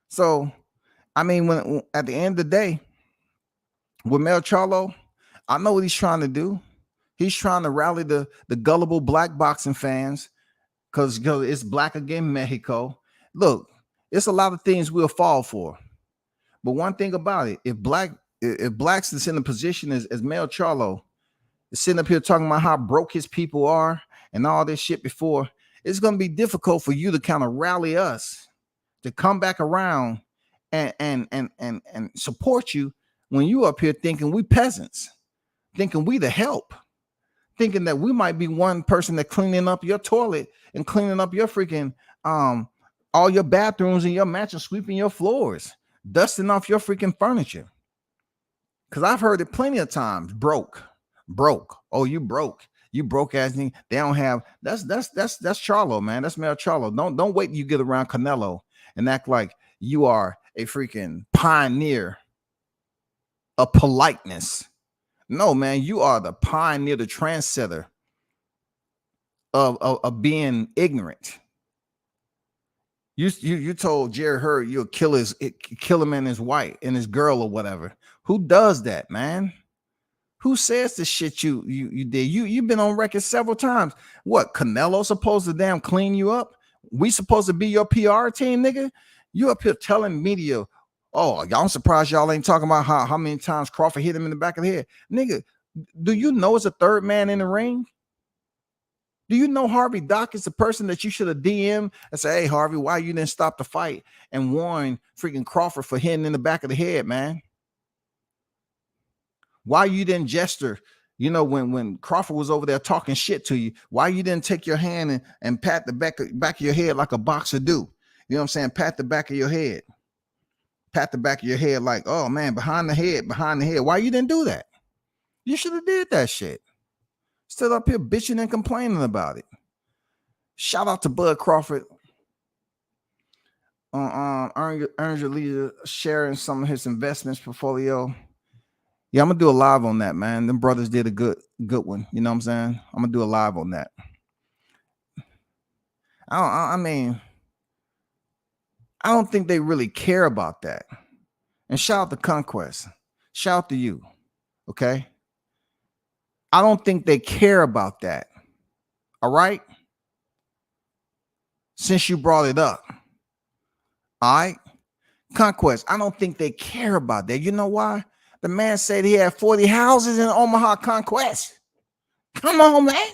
So, I mean, when at the end of the day, with Mell Charlo, I know what he's trying to do. He's trying to rally the gullible black boxing fans because it's black again, Mexico. Look, it's a lot of things we'll fall for. But one thing about it, if blacks is in a position as Mell Charlo, sitting up here talking about how broke his people are and all this shit before, it's going to be difficult for you to kind of rally us to come back around and support you when you up here thinking we peasants, thinking we the help, thinking that we might be one person that cleaning up your toilet and cleaning up your freaking all your bathrooms and your mansion, sweeping your floors, dusting off your freaking furniture. Because I've heard it plenty of times. Broke. Oh, you broke ass thing. They don't have that's Charlo, man. That's Mell Charlo. Don't wait till you get around Canelo and act like you are a freaking pioneer of politeness. No, man, you are the pioneer, the trendsetter of being ignorant. You told Jerry Hurd you'll kill him and his wife and his girl or whatever. Who does that, man? Who says the shit you did? You've been on record several times. What, Canelo supposed to damn clean you up? We supposed to be your PR team, nigga? You up here telling media, oh, y'all, I'm surprised y'all ain't talking about how many times Crawford hit him in the back of the head. Nigga, do you know it's a third man in the ring? Do you know Harvey Dock is the person that you should have DM'd and say, hey, Harvey, why you didn't stop the fight and warn freaking Crawford for hitting in the back of the head, man? Why you didn't gesture, when Crawford was over there talking shit to you? Why you didn't take your hand and pat the back of your head like a boxer do? You know what I'm saying? Pat the back of your head. Pat the back of your head like, oh, man, behind the head. Why you didn't do that? You should have did that shit. Stood up here bitching and complaining about it. Shout out to Bud Crawford. Earn Your Leader sharing some of his investments portfolio. Yeah, I'm gonna do a live on that, man. Them brothers did a good one. You know what I'm saying? I'm gonna do a live on that. I mean, I don't think they really care about that. And shout out to Conquest. Shout out to you. Okay. I don't think they care about that. All right. Since you brought it up. All right. Conquest. I don't think they care about that. You know why? The man said he had 40 houses in Omaha. Conquest. Come on, man.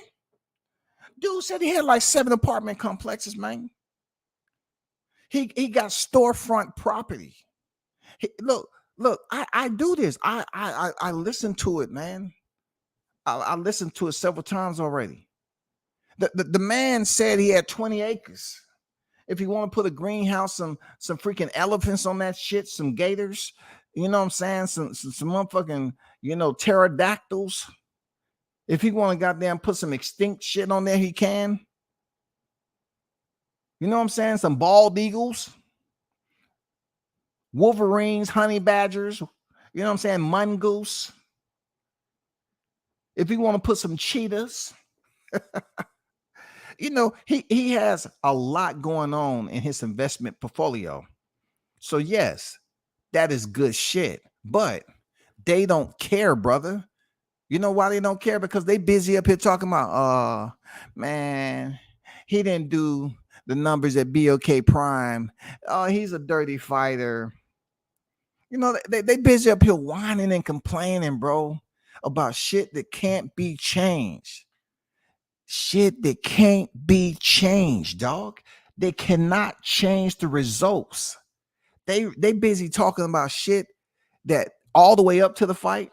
Dude said he had like 7 apartment complexes, man. He got storefront property. Look, I do this. I listen to it, man. I listened to it several times already. The man said he had 20 acres. If you want to put a greenhouse, some freaking elephants on that shit, some gators, you know what I'm saying? Some motherfucking, pterodactyls. If he want to goddamn put some extinct shit on there, he can. You know what I'm saying? Some bald eagles, wolverines, honey badgers, you know what I'm saying? Mongoose. If you want to put some cheetahs, he has a lot going on in his investment portfolio. So yes, that is good shit. But They don't care, brother. You know why they don't care? Because they busy up here talking about, man, he didn't do the numbers at BOK Prime. Oh, he's a dirty fighter. You know, they busy up here whining and complaining, bro, about shit that can't be changed. Shit that can't be changed, dog. They cannot change the results. They busy talking about shit that all the way up to the fight,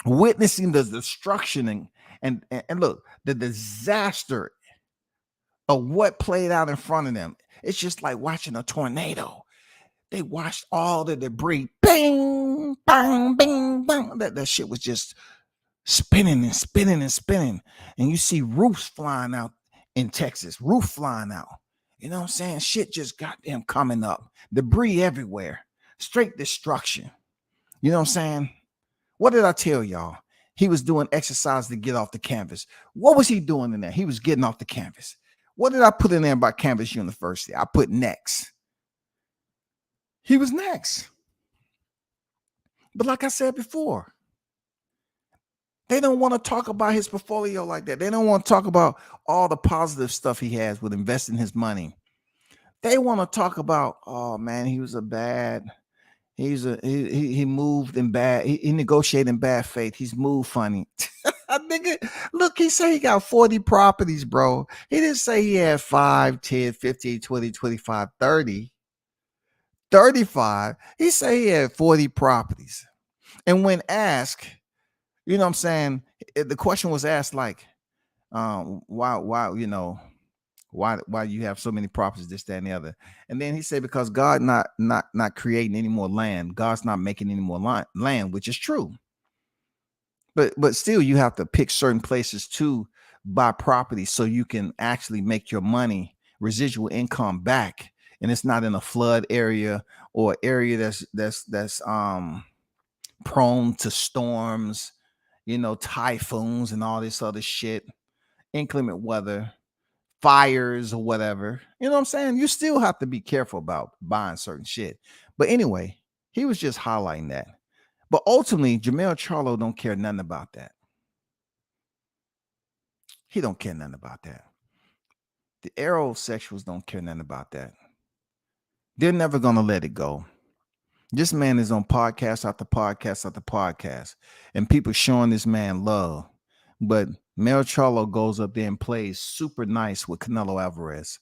witnessing the destruction and look, the disaster of what played out in front of them. It's just like watching a tornado. They watched all the debris, bang, bang, bang, bang. That shit was just spinning and spinning and spinning. And you see roofs flying out in Texas, roof flying out. You know what I'm saying? Shit just got them coming up. Debris everywhere. Straight destruction. You know what I'm saying? What did I tell y'all? He was doing exercise to get off the canvas. What was he doing in there? He was getting off the canvas. What did I put in there about Canvas University? I put next. He was next. But like I said before, they don't want to talk about his portfolio like that. They don't want to talk about all the positive stuff he has with investing his money. They want to talk about, oh man, he was a bad, he moved in bad, he negotiated in bad faith. He's moved funny. Nigga, look, he said he got 40 properties, bro. He didn't say he had 5, 10, 15, 20, 25, 30, 35. He said he had 40 properties. And when asked, you know what I'm saying, the question was asked like, why, you know, why you have so many properties, this, that, and the other. And then he said, because God not creating any more land. God's not making any more land, which is true. But still, you have to pick certain places to buy property so you can actually make your money, residual income back. And it's not in a flood area or area that's prone to storms, you know, typhoons and all this other shit, inclement weather, fires or whatever. You know what I'm saying? You still have to be careful about buying certain shit. But anyway, he was just highlighting that. But ultimately, Charlo don't care nothing about that. He don't care nothing about that. The aerosexuals don't care nothing about that. They're never going to let it go. This man is on podcast after podcast after podcast, and people showing this man love. But Mell Charlo goes up there and plays super nice with Canelo Alvarez.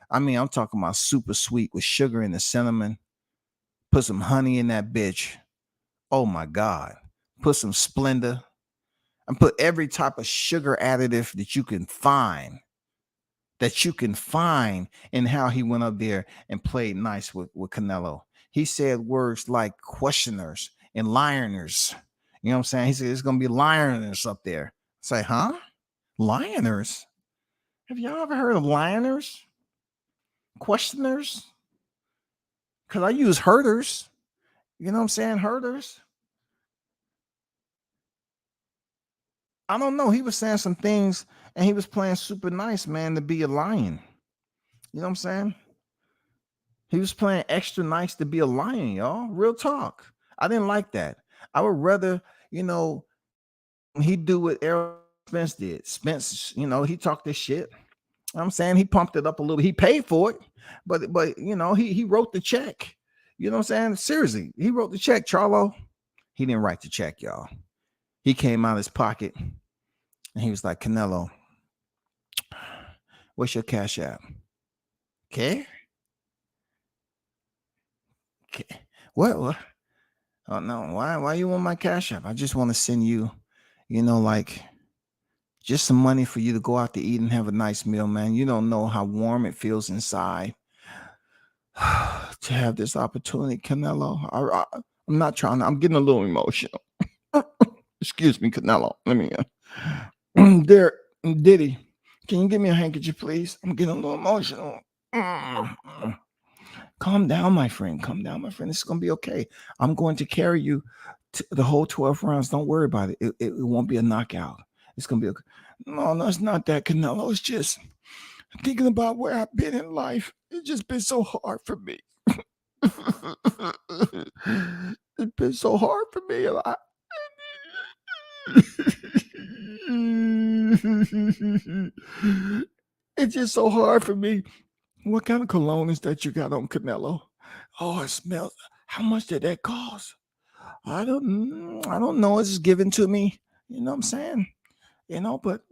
I mean, I'm talking about super sweet with sugar and the cinnamon. Put some honey in that bitch. Oh my God. Put some Splenda and put every type of sugar additive that you can find. In how he went up there and played nice with Canelo. He said words like questioners and lioners. You know what I'm saying? He said it's going to be lioners up there. Say, huh? Lioners? Have y'all ever heard of lioners? Questioners? Because I use herders. You know what I'm saying? Herders. I don't know. He was saying some things and he was playing super nice, man, to be a lion. You know what I'm saying? He was playing extra nice to be a lion, y'all. Real talk. I didn't like that. I would rather, you know, he do what Spence did. Spence, you know, he talked this shit. I'm saying he pumped it up a little. He paid for it, but you know, he wrote the check. You know what I'm saying? Seriously, he wrote the check, Charlo. He didn't write the check, y'all. He came out of his pocket and he was like, Canelo, what's your cash app? Okay. Okay. What? Oh no, why you want my cash app? I just want to send you, you know, like just some money for you to go out to eat and have a nice meal, man. You don't know how warm it feels inside to have this opportunity, Canelo. I'm not trying to, I'm getting a little emotional. Excuse me, Canelo. Let me there, Diddy, can you give me a handkerchief, please? I'm getting a little emotional. Calm down, my friend. Calm down, my friend. This is gonna be okay. I'm going to carry you the whole 12 rounds. Don't worry about it. It won't be a knockout. It's gonna be okay. No, it's not that, Canelo. It's just thinking about where I've been in life. It's just been so hard for me. It's been so hard for me. It's just so hard for me. What kind of cologne is that you got on, Canelo? Oh, it smells. How much did that cost? I don't know. It's just given to me. You know what I'm saying?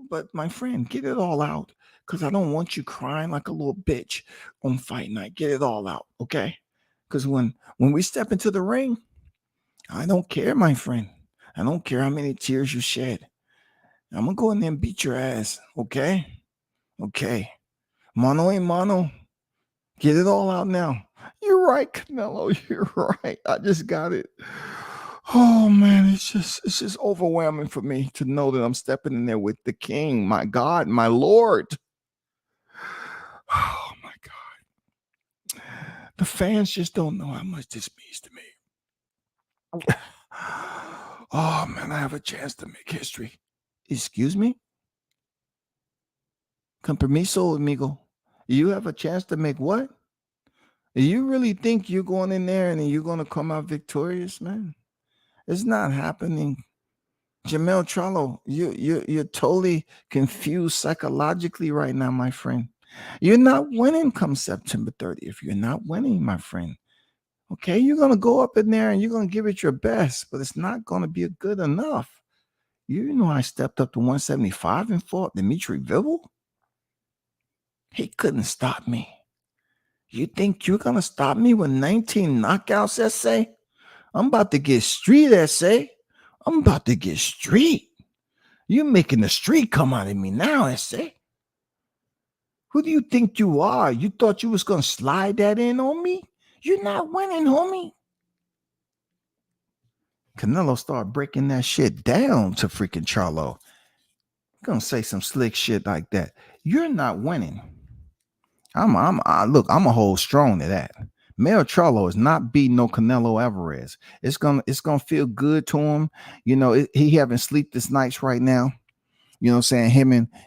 But my friend, get it all out. Cause I don't want you crying like a little bitch on fight night. Get it all out, okay? Cause when we step into the ring, I don't care, my friend. I don't care how many tears you shed. I'm gonna go in there and beat your ass, okay? Okay. Mano a mano. Get it all out now. You're right, Canelo. You're right. I just got it. Oh man, it's just overwhelming for me to know that I'm stepping in there with the king, my God, my Lord. Oh my God. The fans just don't know how much this means to me. Oh man, I have a chance to make history. Excuse me? Con permiso, amigo. You have a chance to make what? You really think you're going in there and you're going to come out victorious, man? It's not happening. Mell Charlo, you're totally confused psychologically right now, my friend. You're not winning come September 30th. You're not winning, my friend. Okay, you're going to go up in there and you're going to give it your best, but it's not going to be good enough. You know I stepped up to 175 and fought Dimitri Vivol. He couldn't stop me. You think you're going to stop me with 19 knockouts, SA? I'm about to get street, SA. I'm about to get street. You're making the street come out of me now, SA. Who do you think you are? You thought you was going to slide that in on me? You're not winning, homie. Canelo started breaking that shit down to freaking Charlo. Gonna say some slick shit like that. You're not winning. Look, I'm a hold strong to that. Mell Charlo is not beating no Canelo Alvarez. It's gonna feel good to him. You know, he having sleepless nights right now. You know what I'm saying?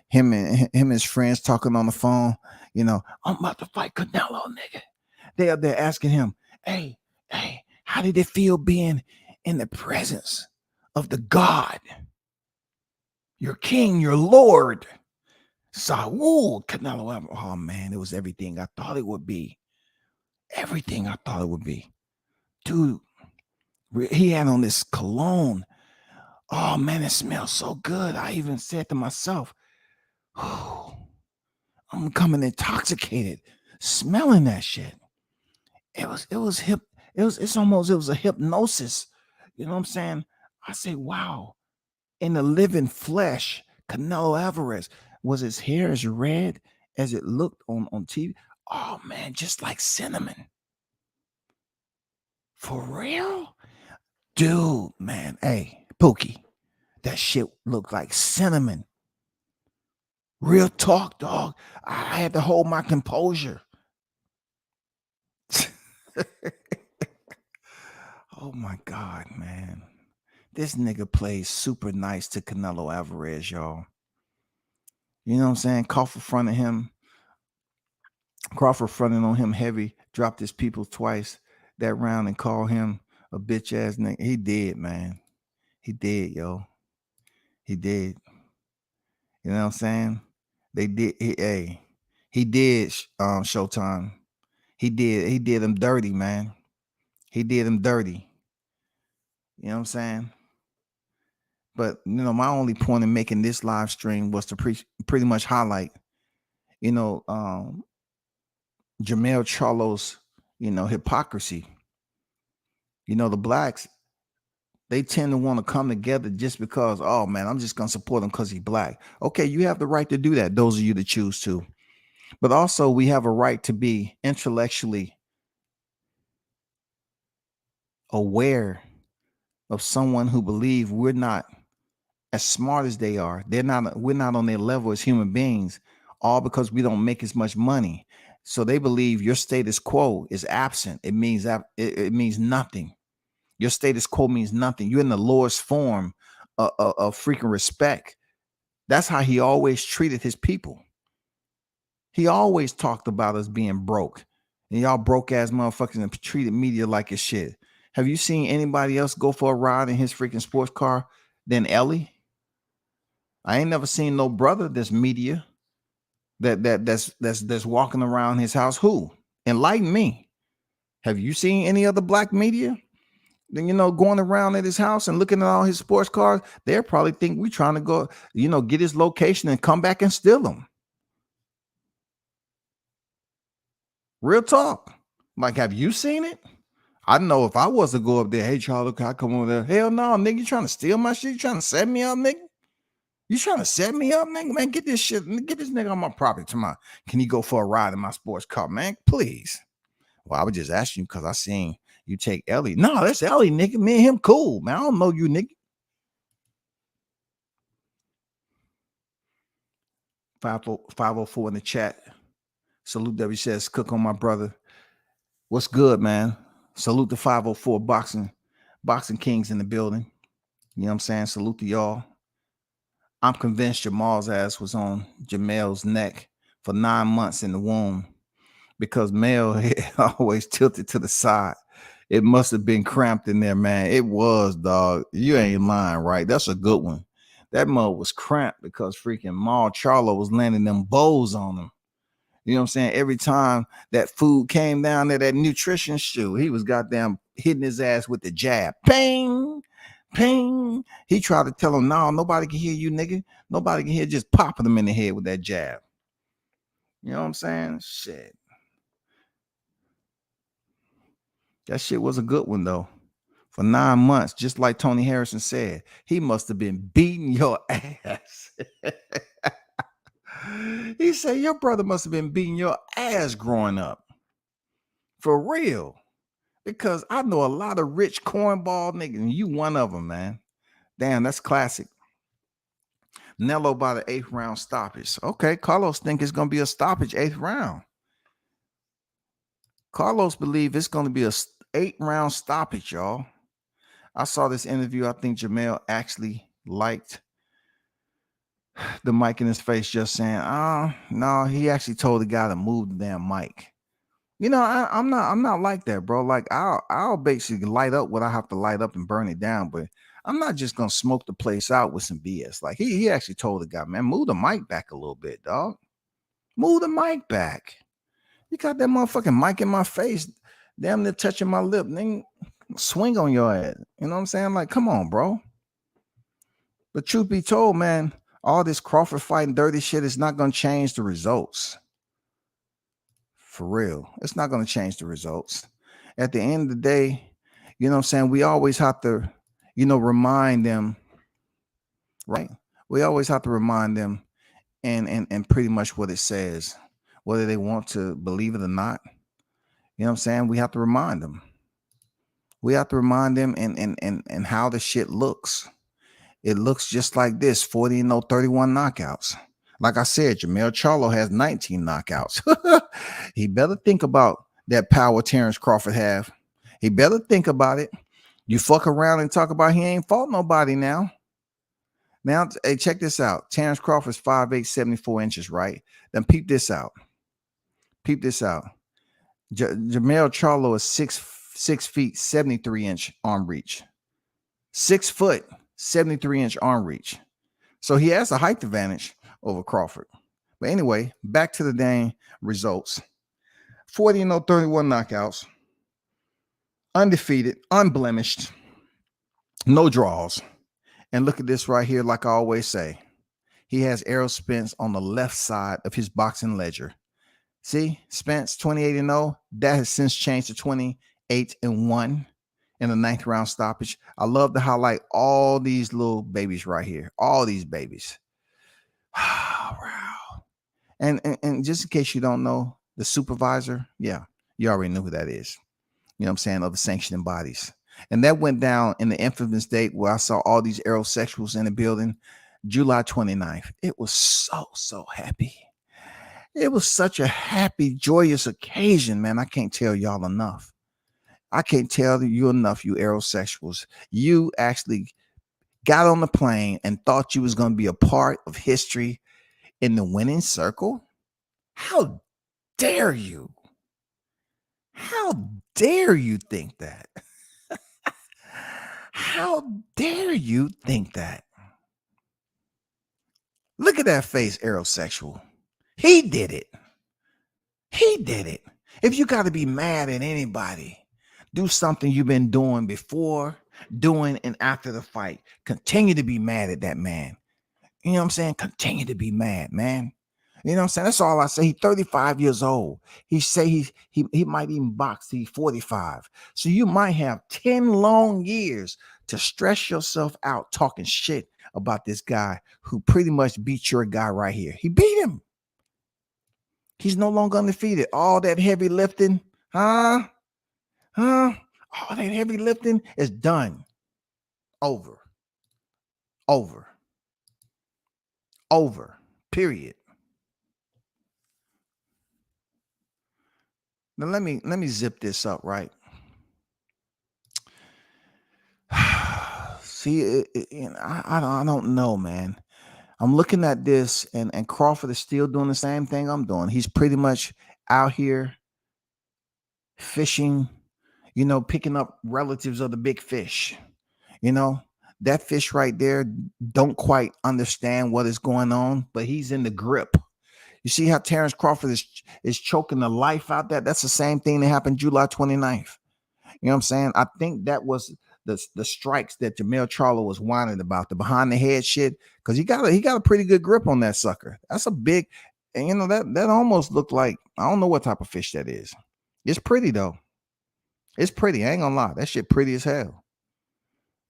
Him and his friends talking on the phone. You know, I'm about to fight Canelo, nigga. They up there asking him, hey, how did it feel being in the presence of the God? Your king, your Lord. Saul Canelo Alvarez. Oh man, it was everything I thought it would be. Everything I thought it would be. Dude, he had on this cologne. Oh man, it smells so good. I even said to myself, oh, I'm coming intoxicated smelling that shit. It was a hypnosis. You know what I'm saying? I say, wow, in the living flesh, Canelo Alvarez. Was his hair as red as it looked on TV? Oh man, just like cinnamon. For real? Dude, man. Hey, Pookie, that shit looked like cinnamon. Real talk, dog. I had to hold my composure. Oh my God, man. This nigga plays super nice to Canelo Alvarez, y'all. You know what I'm saying? Crawford fronted on him heavy, dropped his people twice that round and called him a bitch ass nigga. He did, man. He did, yo. He did. You know what I'm saying? They did. He did, Showtime. He did him dirty, man. He did him dirty. You know what I'm saying? But, you know, my only point in making this live stream was to pretty much highlight, you know, Mell Charlo's, you know, hypocrisy. You know, the blacks, they tend to want to come together just because, oh man, I'm just going to support him because he's black. Okay, you have the right to do that. Those of you that choose to. But also we have a right to be intellectually aware of someone who believes we're not as smart as they are. We're not on their level as human beings, all because we don't make as much money. So they believe your status quo is absent. It means that it means nothing. Your status quo means nothing. You're in the lowest form of freaking respect. That's how he always treated his people. He always talked about us being broke. And y'all broke ass motherfuckers and treated media like it's shit. Have you seen anybody else go for a ride in his freaking sports car than Ellie? I ain't never seen no brother that's media that's walking around his house. Who? Enlighten me. Have you seen any other black media? Then going around at his house and looking at all his sports cars, they'll probably think we trying to go, get his location and come back and steal him. Real talk. Like, have you seen it? I know if I was to go up there, hey Charlo, can I come over there? Hell no, nigga, you trying to steal my shit? You trying to set me up, nigga? You trying to set me up, nigga? Man, get this nigga on my property tomorrow. Can he go for a ride in my sports car, man? Please. Well, I was just asking you because I seen you take Ellie. No, that's Ellie, nigga. Me and him cool, man. I don't know you, nigga. 504 in the chat. Salute W says, cook on my brother. What's good, man? Salute the 504 boxing kings in the building. You know what I'm saying? Salute to y'all. I'm convinced Jamal's ass was on Jamel's neck for 9 months in the womb because Mell always tilted to the side. It must have been cramped in there, man. It was, dog. You ain't lying, right? That's a good one. That mug was cramped because freaking Charlo was landing them bows on him. You know what I'm saying? Every time that food came down there, that nutrition shoe, he was goddamn hitting his ass with the jab. Ping, ping. He tried to tell him, no, nobody can hear you, nigga. Nobody can hear, just popping him in the head with that jab. You know what I'm saying? Shit. That shit was a good one, though. For 9 months, just like Tony Harrison said, he must have been beating your ass. He said, your brother must have been beating your ass growing up. For real. Because I know a lot of rich cornball niggas, and you one of them, man. Damn, that's classic. Nello by the 8th round stoppage. Okay, Carlos think it's going to be a stoppage 8th round. Carlos believe it's going to be a 8th round stoppage, y'all. I saw this interview. I think Jamel actually liked the mic in his face, just saying, no, he actually told the guy to move the damn mic. I'm not like that, bro. Like I'll basically light up what I have to light up and burn it down, but I'm not just gonna smoke the place out with some BS. Like he actually told the guy, man, move the mic back a little bit, dog. Move the mic back. You got that motherfucking mic in my face, damn near touching my lip. Then swing on your ass. You know what I'm saying? Like, come on, bro. But truth be told, man, all this Crawford fighting dirty shit is not gonna change the results. For real. It's not going to change the results. At the end of the day, you know what I'm saying? We always have to, remind them, right? We always have to remind them and pretty much what it says, whether they want to believe it or not. You know what I'm saying? We have to remind them. We have to remind them and how the shit looks. It looks just like this, 40-0, 31 knockouts. Like I said, Charlo has 19 knockouts. He better think about that power Terrence Crawford have. He better think about it. You fuck around and talk about he ain't fought nobody now. Now, hey, check this out. Terrence Crawford's 5'8", 74 inches, right? Then peep this out. Peep this out. Charlo is 6 feet, 73-inch arm reach. 6 foot, 73-inch arm reach. So he has a height advantage over Crawford. But anyway, back to the dang results. 40-0, 31 knockouts. Undefeated, unblemished. No draws. And look at this right here, like I always say. He has Errol Spence on the left side of his boxing ledger. See, Spence 28-0. That has since changed to 28-1 in the 9th round stoppage. I love to highlight all these little babies right here. All these babies. Wow. And just in case you don't know, the supervisor, yeah, you already know who that is. You know what I'm saying? Of the sanctioning bodies. And that went down in the infamous date where I saw all these aerosexuals in the building, July 29th. It was so happy. It was such a happy, joyous occasion, man. I can't tell y'all enough. I can't tell you enough, you aerosexuals. You actually got on the plane and thought you was going to be a part of history in the winning circle? How dare you? How dare you think that? How dare you think that? Look at that face, aerosexual. He did it. He did it. If you got to be mad at anybody, do something you've been doing before, doing, and after the fight. Continue to be mad at that man. You know what I'm saying? Continue to be mad, man. You know what I'm saying? That's all I say. He's 35 years old. He say he might even box till he's 45. So you might have 10 long years to stress yourself out talking shit about this guy who pretty much beat your guy right here. He beat him. He's no longer undefeated. All that heavy lifting, all that heavy lifting is done. Over. Period. Now let me zip this up, right? See, I don't know, man. I'm looking at this, and Crawford is still doing the same thing I'm doing. He's pretty much out here fishing, picking up relatives of the big fish. That fish right there don't quite understand what is going on, but he's in the grip. You see how Terrence Crawford is choking the life out there? That's the same thing that happened July 29th. You know what I'm saying? I think that was the strikes that Charlo was whining about, the behind the head shit, because he got a pretty good grip on that sucker. That's a big, and that almost looked like, I don't know what type of fish that is. It's pretty though. It's pretty. I ain't gonna lie. That shit pretty as hell.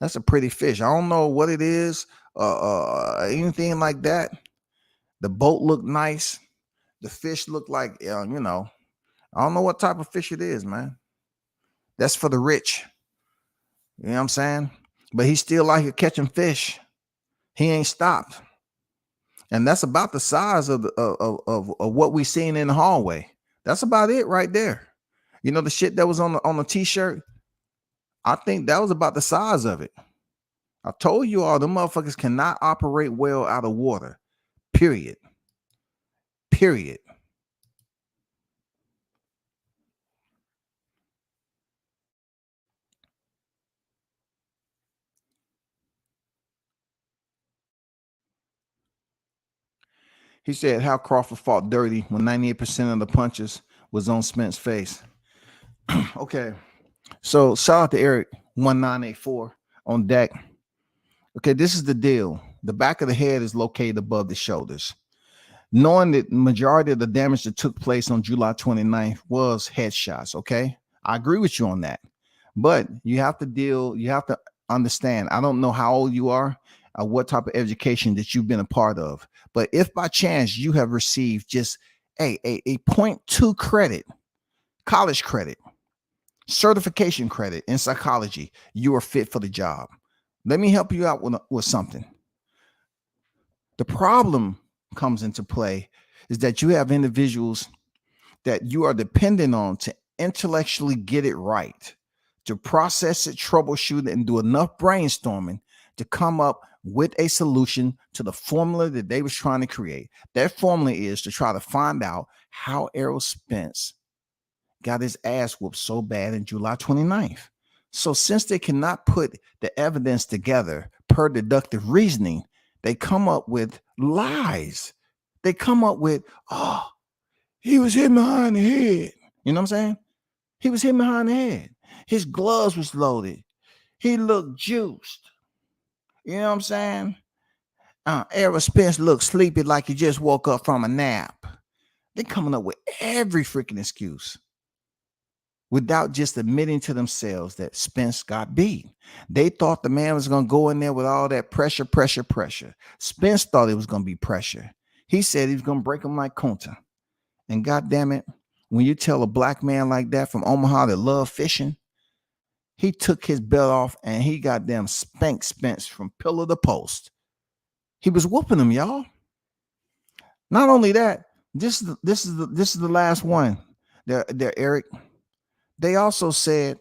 That's a pretty fish. I don't know what it is, anything like that. The boat looked nice. The fish looked like, I don't know what type of fish it is, man. That's for the rich. You know what I'm saying? But he still like catching fish. He ain't stopped. And that's about the size of what we seen in the hallway. That's about it right there. The shit that was on the t-shirt, I think that was about the size of it. I told you all, the motherfuckers cannot operate well out of water. Period. He said how Crawford fought dirty when 98% of the punches was on Spence's face. Okay. So shout out to Eric 1984 on deck. Okay, this is the deal. The back of the head is located above the shoulders. Knowing that the majority of the damage that took place on July 29th was headshots, okay? I agree with you on that. But you have to understand, I don't know how old you are, what type of education that you've been a part of. But if by chance you have received just a 0.2 credit, college credit, certification credit in psychology, you are fit for the job. Let me help you out with something. The problem comes into play is that you have individuals that you are dependent on to intellectually get it right, to process it, troubleshoot it, and do enough brainstorming to come up with a solution to the formula that they was trying to create. That formula is to try to find out how Errol Spence got his ass whooped so bad in July 29th. So since they cannot put the evidence together per deductive reasoning, they come up with lies. They come up with, he was hit behind the head. You know what I'm saying? He was hit behind the head. His gloves was loaded. He looked juiced. You know what I'm saying? Errol Spence looked sleepy like he just woke up from a nap. They're coming up with every freaking excuse without just admitting to themselves that Spence got beat. They thought the man was going to go in there with all that pressure. Spence thought it was going to be pressure. He said he was going to break him like Kunta. And God damn it, when you tell a black man like that from Omaha that love fishing, he took his belt off and he goddamn spanked Spence from pillar to post. He was whooping him, y'all. Not only that, this is the last one. There, Eric. They also said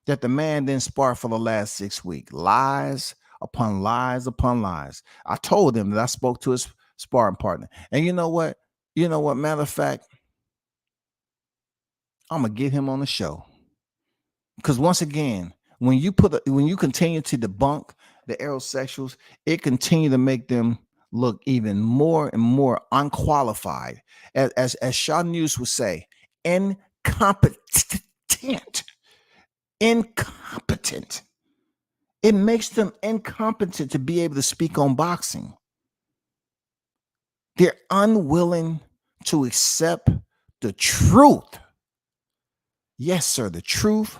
that the man didn't spar for the last 6 weeks. Lies upon lies upon lies. I told him that I spoke to his sparring partner. And you know what? Matter of fact, I'm going to get him on the show. Because once again, when you continue to debunk the aerosexuals, it continue to make them look even more and more unqualified. As Shaw News would say, incompetent. Incompetent. It makes them incompetent to be able to speak on boxing. They're unwilling to accept the truth. Yes, sir, the truth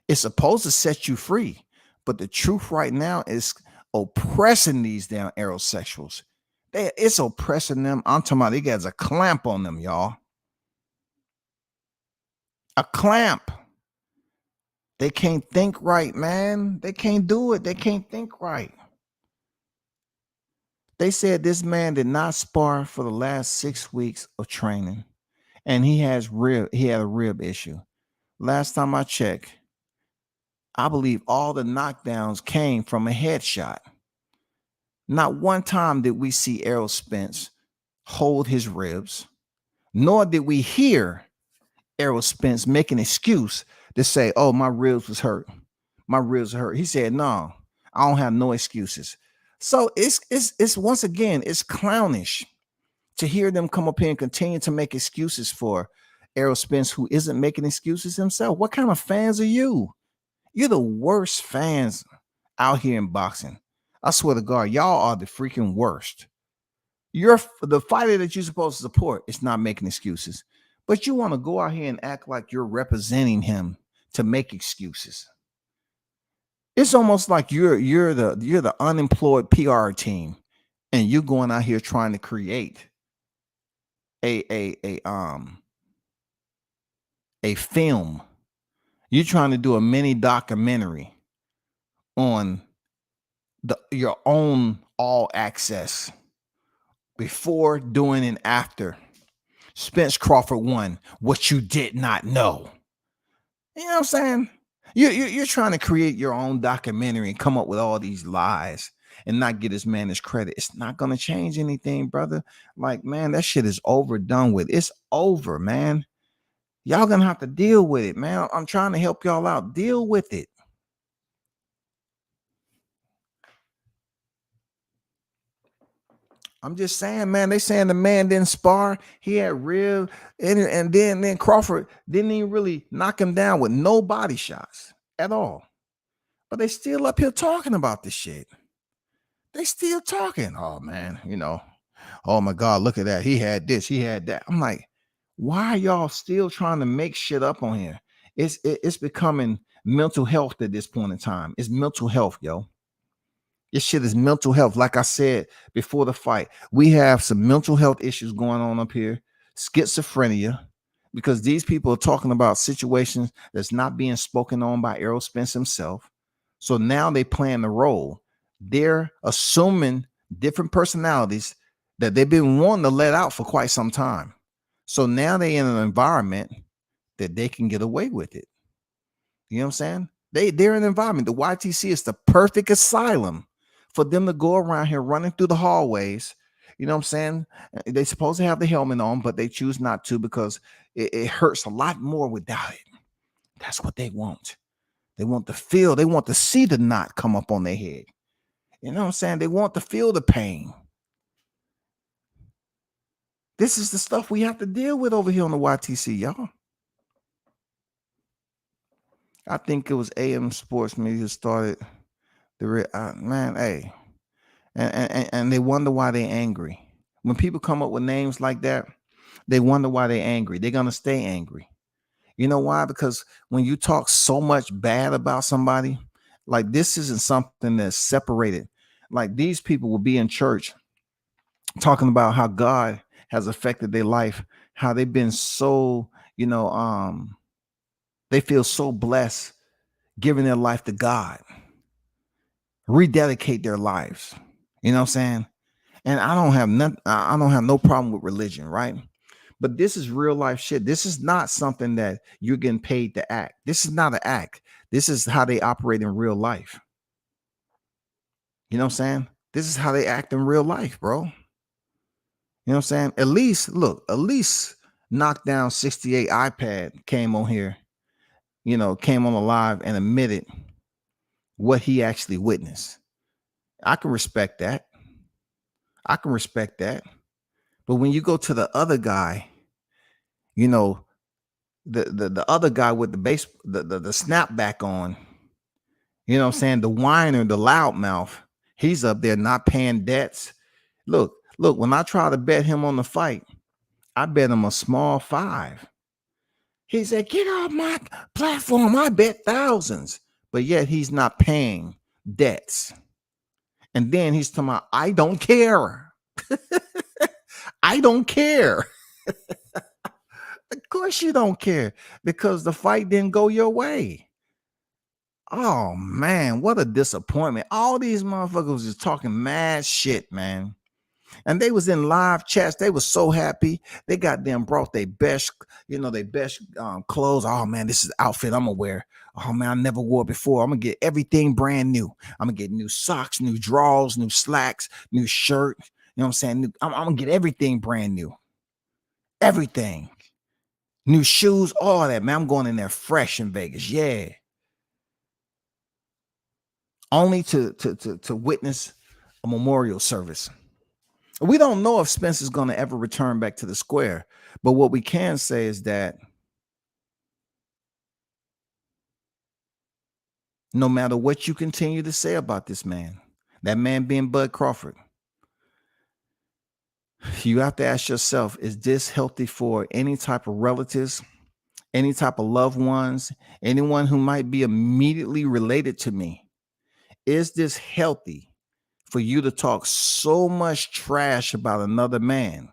is supposed to set you free, but the truth right now is oppressing these damn aerosexuals. It's oppressing them. I'm talking about they got a clamp on them, y'all. A clamp. They can't think right, man. They can't do it. They can't think right. They said this man did not spar for the last 6 weeks of training, and he had a rib issue. Last time I checked, I believe all the knockdowns came from a headshot. Not one time did we see Errol Spence hold his ribs, nor did we hear Errol Spence make an excuse to say, oh, my ribs was hurt. My ribs hurt. He said, no, I don't have no excuses. So it's once again, it's clownish to hear them come up here and continue to make excuses for Errol Spence, who isn't making excuses himself. What kind of fans are you? You're the worst fans out here in boxing. I swear to God, y'all are the freaking worst. You're the fighter that you're supposed to support is not making excuses, but you want to go out here and act like you're representing him to make excuses. It's almost like you're the unemployed PR team, and you're going out here trying to create a film. You're trying to do a mini documentary on your own all access before, during, and after Spence Crawford won what you did not know. You know what I'm saying? You're trying to create your own documentary and come up with all these lies and not get this man his credit. It's not going to change anything, brother. Like, man, that shit is overdone with. It's over, man. Y'all going to have to deal with it, man. I'm trying to help y'all out. Deal with it. I'm just saying, man, they saying the man didn't spar. He had rib, and then Crawford didn't even really knock him down with no body shots at all. But they still up here talking about this shit. They still talking. Oh, man, oh, my God, look at that. He had this, he had that. I'm like, why are y'all still trying to make shit up on here? It's becoming mental health at this point in time. It's mental health, yo. This shit is mental health. Like I said before the fight, we have some mental health issues going on up here. Schizophrenia, because these people are talking about situations that's not being spoken on by Errol Spence himself. So now they playing the role. They're assuming different personalities that they've been wanting to let out for quite some time. So now they in an environment that they can get away with it. You know what I'm saying? They're in an environment. The YTC is the perfect asylum for them to go around here running through the hallways. You know what I'm saying? They're supposed to have the helmet on, but they choose not to because it hurts a lot more without it. That's what they want. They want to feel, they want to see the knot come up on their head. You know what I'm saying? They want to feel the pain. This is the stuff we have to deal with over here on the YTC, y'all. I think it was AM Sports Media started man, hey, and they wonder why they're angry. When people come up with names like that, they wonder why they're angry. They're gonna stay angry. You know why? Because when you talk so much bad about somebody, like this isn't something that's separated. Like these people will be in church talking about how God has affected their life, how they've been so, they feel so blessed giving their life to God. Rededicate their lives. You know what I'm saying? And I don't have no problem with religion, right? But this is real life shit. This is not something that you're getting paid to act. This is not an act. This is how they operate in real life. You know what I'm saying? This is how they act in real life, bro. You know what I'm saying? At least Knockdown 68 iPad came on here, came on the live and admitted what he actually witnessed. I can respect that. I can respect that. But when you go to the other guy, you know, the other guy with the snapback on, you know what I'm saying? The whiner, the loudmouth, he's up there not paying debts. Look, when I try to bet him on the fight, I bet him a small 5. He said, get off my platform. I bet thousands. But yet he's not paying debts. And then he's talking about, I don't care. I don't care. Of course you don't care, because the fight didn't go your way. Oh man, what a disappointment. All these motherfuckers was just talking mad shit, man. And they was in live chats. They was so happy. They got them brought their best, their best clothes. Oh man, this is the outfit I'm gonna wear. Oh man, I never wore it before. I'm gonna get everything brand new. I'm gonna get new socks, new drawers, new slacks, new shirt. You know what I'm saying? I'm gonna get everything brand new. Everything. New shoes, all that, man. I'm going in there fresh in Vegas. Yeah. Only to witness a memorial service. We don't know if Spence is going to ever return back to the square, but what we can say is that no matter what you continue to say about this man, that man being Bud Crawford, you have to ask yourself, is this healthy for any type of relatives, any type of loved ones, anyone who might be immediately related to me? Is this healthy for you to talk so much trash about another man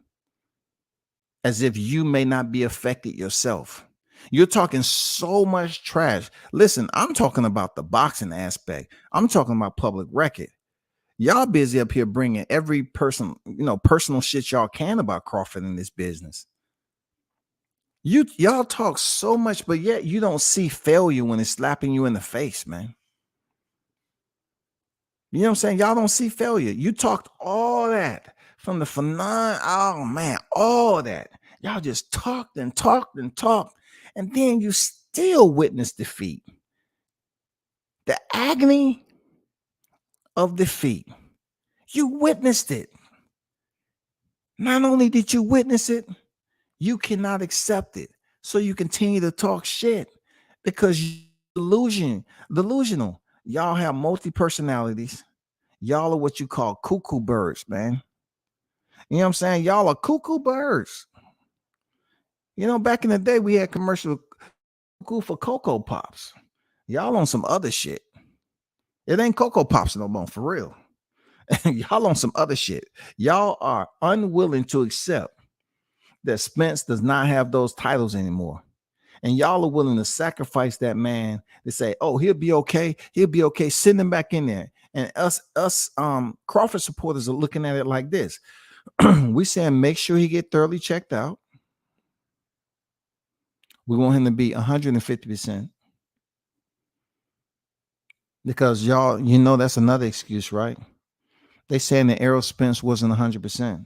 as if you may not be affected yourself? You're talking so much trash. Listen, I'm talking about the boxing aspect. I'm talking about public record. Y'all busy up here bringing every person, personal shit y'all can about Crawford in this business. Y'all talk so much, but yet you don't see failure when it's slapping you in the face, man. You know what I'm saying? Y'all don't see failure. You talked all that from the Fanon. Oh man, all that. Y'all just talked and talked and talked, and then you still witnessed defeat. The agony of defeat. You witnessed it. Not only did you witness it, you cannot accept it. So you continue to talk shit because you're delusional. Y'all have multi-personalities. Y'all are what you call cuckoo birds, man. You know what I'm saying? Y'all are cuckoo birds. Back in the day, we had commercial cuckoo for Cocoa Pops. Y'all on some other shit. It ain't Cocoa Pops no more, for real. Y'all on some other shit. Y'all are unwilling to accept that Spence does not have those titles anymore. And y'all are willing to sacrifice that man to say, oh, he'll be okay. He'll be okay. Send him back in there. And us Crawford supporters are looking at it like this. We saying make sure he get thoroughly checked out. We want him to be 150%. Because y'all, that's another excuse, right? They saying that Errol Spence wasn't 100%.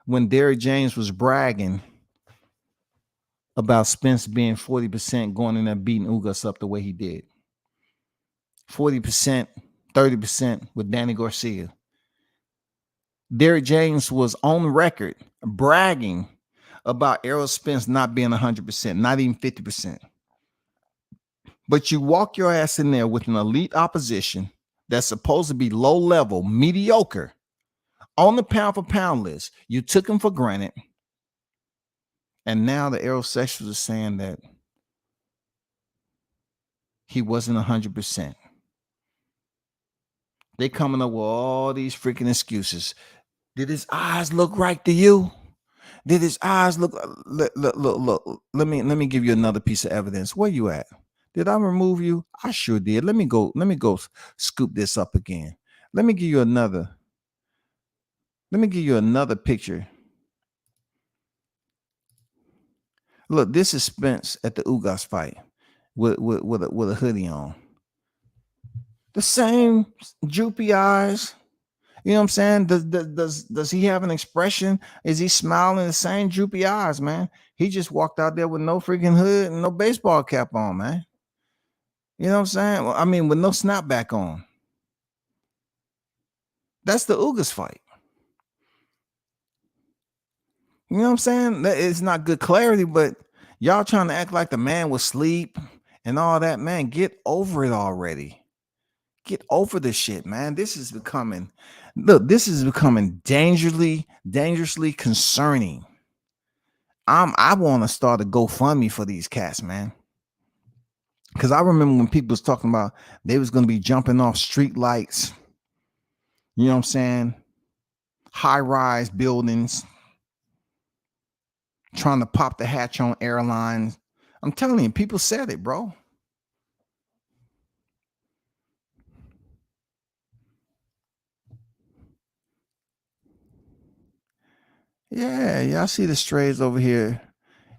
When Derrick James was bragging about Spence being 40% going in there beating Ugas up the way he did. 40%, 30% with Danny Garcia. Derrick James was on record bragging about Errol Spence not being 100%, not even 50%. But you walk your ass in there with an elite opposition that's supposed to be low level, mediocre, on the pound for pound list. You took him for granted. And now the aerosexuals are saying that he wasn't 100%. They coming up with all these freaking excuses. Did his eyes look right to you? Did his eyes look? Look. Let me give you another piece of evidence. Where you at? Did I remove you? I sure did. Let me go scoop this up again. Let me give you another picture. Look, this is Spence at the Ugas fight with a hoodie on. The same droopy eyes. You know what I'm saying? Does he have an expression? Is he smiling? The same droopy eyes, man. He just walked out there with no freaking hood and no baseball cap on, man. You know what I'm saying? Well, I mean, with no snapback on. That's the Ugas fight. You know what I'm saying? It's not good clarity, but y'all trying to act like the man was asleep and all that. Man, get over it already. Get over this shit, man. This is becoming, look, this is becoming dangerously concerning. I want to start a GoFundMe for these cats, man. Because I remember when people was talking about they was going to be jumping off street lights. You know what I'm saying? High-rise buildings, trying to pop the hatch on airlines. I'm telling you, people said it, bro. Yeah, y'all see the strays over here,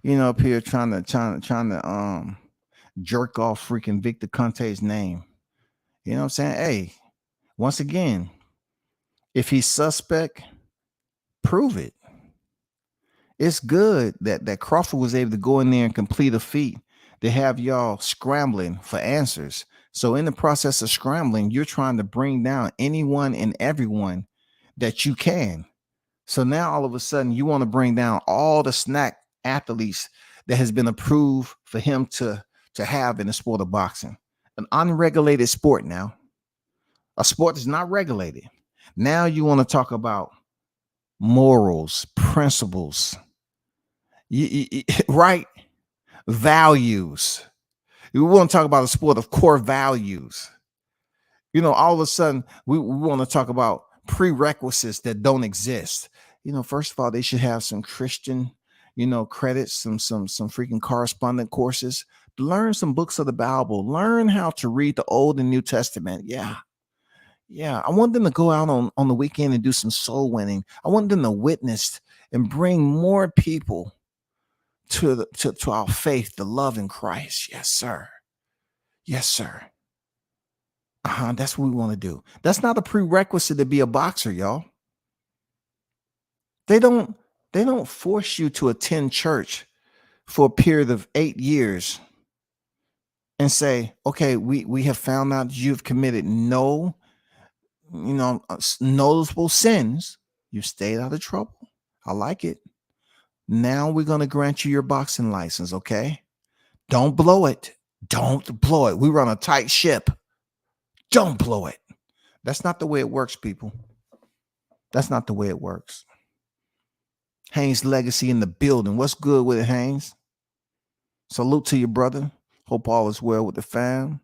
up here trying to jerk off freaking Victor Conte's name. You know what I'm saying? Hey, once again, if he's suspect, prove it. It's good that Crawford was able to go in there and complete a feat to have y'all scrambling for answers. So in the process of scrambling, you're trying to bring down anyone and everyone that you can. So now all of a sudden you want to bring down all the snack athletes that has been approved for him to have in the sport of boxing. An unregulated sport now. A sport that's not regulated. Now you want to talk about morals, principles, right? Values. We want to talk about a sport of core values. All of a sudden we want to talk about prerequisites that don't exist. First of all, they should have some Christian, credits, some freaking correspondent courses. Learn some books of the Bible. Learn how to read the Old and New Testament. Yeah. I want them to go out on the weekend and do some soul winning. I want them to witness and bring more people to our faith, the love in Christ. Yes, sir. Yes, sir. That's what we want to do. That's not a prerequisite to be a boxer, y'all. They don't force you to attend church for a period of 8 years and say, okay, we have found out you've committed no, noticeable sins. You stayed out of trouble. I like it. Now we're going to grant you your boxing license, okay? Don't blow it. Don't blow it. We run a tight ship. Don't blow it. That's not the way it works, people. That's not the way it works. Haynes Legacy in the building. What's good with it, Haynes? Salute to you, brother. Hope all is well with the fam.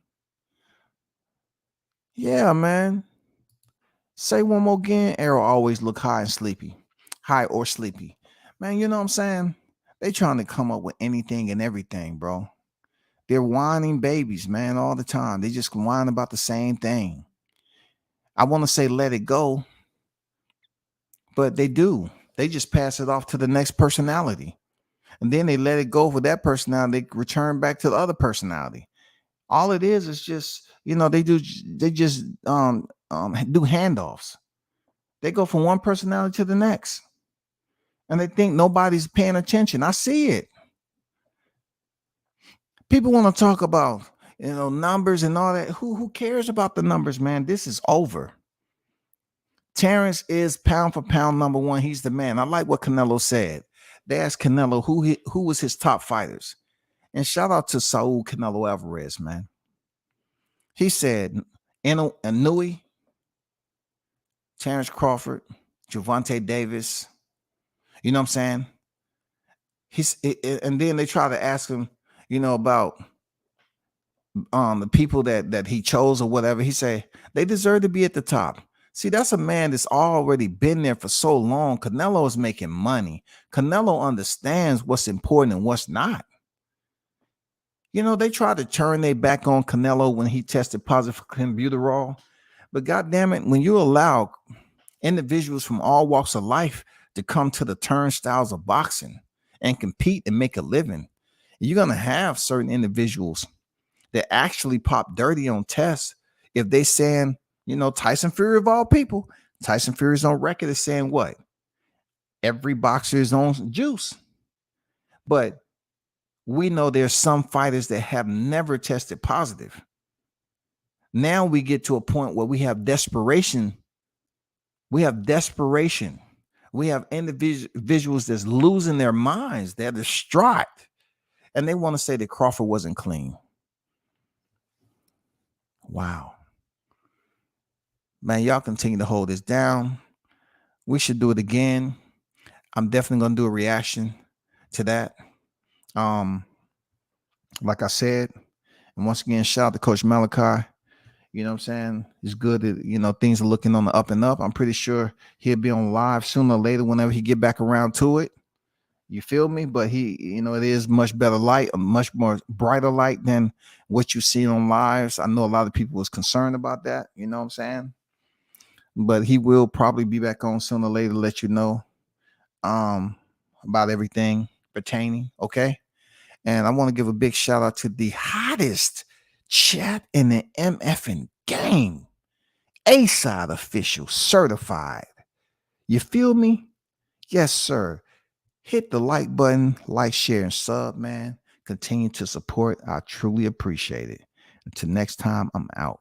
Yeah, man. Say one more again. Arrow always look high and sleepy. High or sleepy. Man, you know what I'm saying? They trying to come up with anything and everything, bro. They're whining babies, man, all the time. They just whine about the same thing. I want to say let it go, but they do. They just pass it off to the next personality. And then they let it go for that personality. They return back to the other personality. All it is just, they just do handoffs. They go from one personality to the next. And they think nobody's paying attention. I see it. People want to talk about, numbers and all that. Who cares about the numbers, man? This is over. Terrence is pound for pound number one. He's the man. I like what Canelo said. They asked Canelo who was his top fighters. And shout out to Saul Canelo Alvarez, man. He said Inouye, Terrence Crawford, Gervonta Davis. You know what I'm saying? And then they try to ask him, about the people that he chose or whatever. He said they deserve to be at the top. See, that's a man that's already been there for so long. Canelo is making money. Canelo understands what's important and what's not. They tried to turn their back on Canelo when he tested positive for clenbuterol. But goddamn it, when you allow individuals from all walks of life to come to the turnstiles of boxing and compete and make a living, you're going to have certain individuals that actually pop dirty on tests if they saying, Tyson Fury of all people, Tyson Fury's on record is saying what? Every boxer is on juice. But we know there's some fighters that have never tested positive. Now we get to a point where we have desperation. We have desperation. We have individuals that's losing their minds. They're distraught. And they want to say that Crawford wasn't clean. Wow. Man, y'all continue to hold this down. We should do it again. I'm definitely going to do a reaction to that. Like I said, and once again, shout out to Coach Malachi. You know what I'm saying? It's good that, you know, things are looking on the up and up. I'm pretty sure he'll be on live sooner or later whenever he get back around to it. You feel me? But he, you know, it is much better light, a much more brighter light than what you see on lives. I know a lot of people was concerned about that. You know what I'm saying? But he will probably be back on sooner or later to let you know about everything pertaining. Okay. And I want to give a big shout out to the hottest chat in the MFing game. A-side official certified. You feel me? Yes, sir. Hit the like button, like, share, and sub, man. Continue to support. I truly appreciate it. Until next time, I'm out.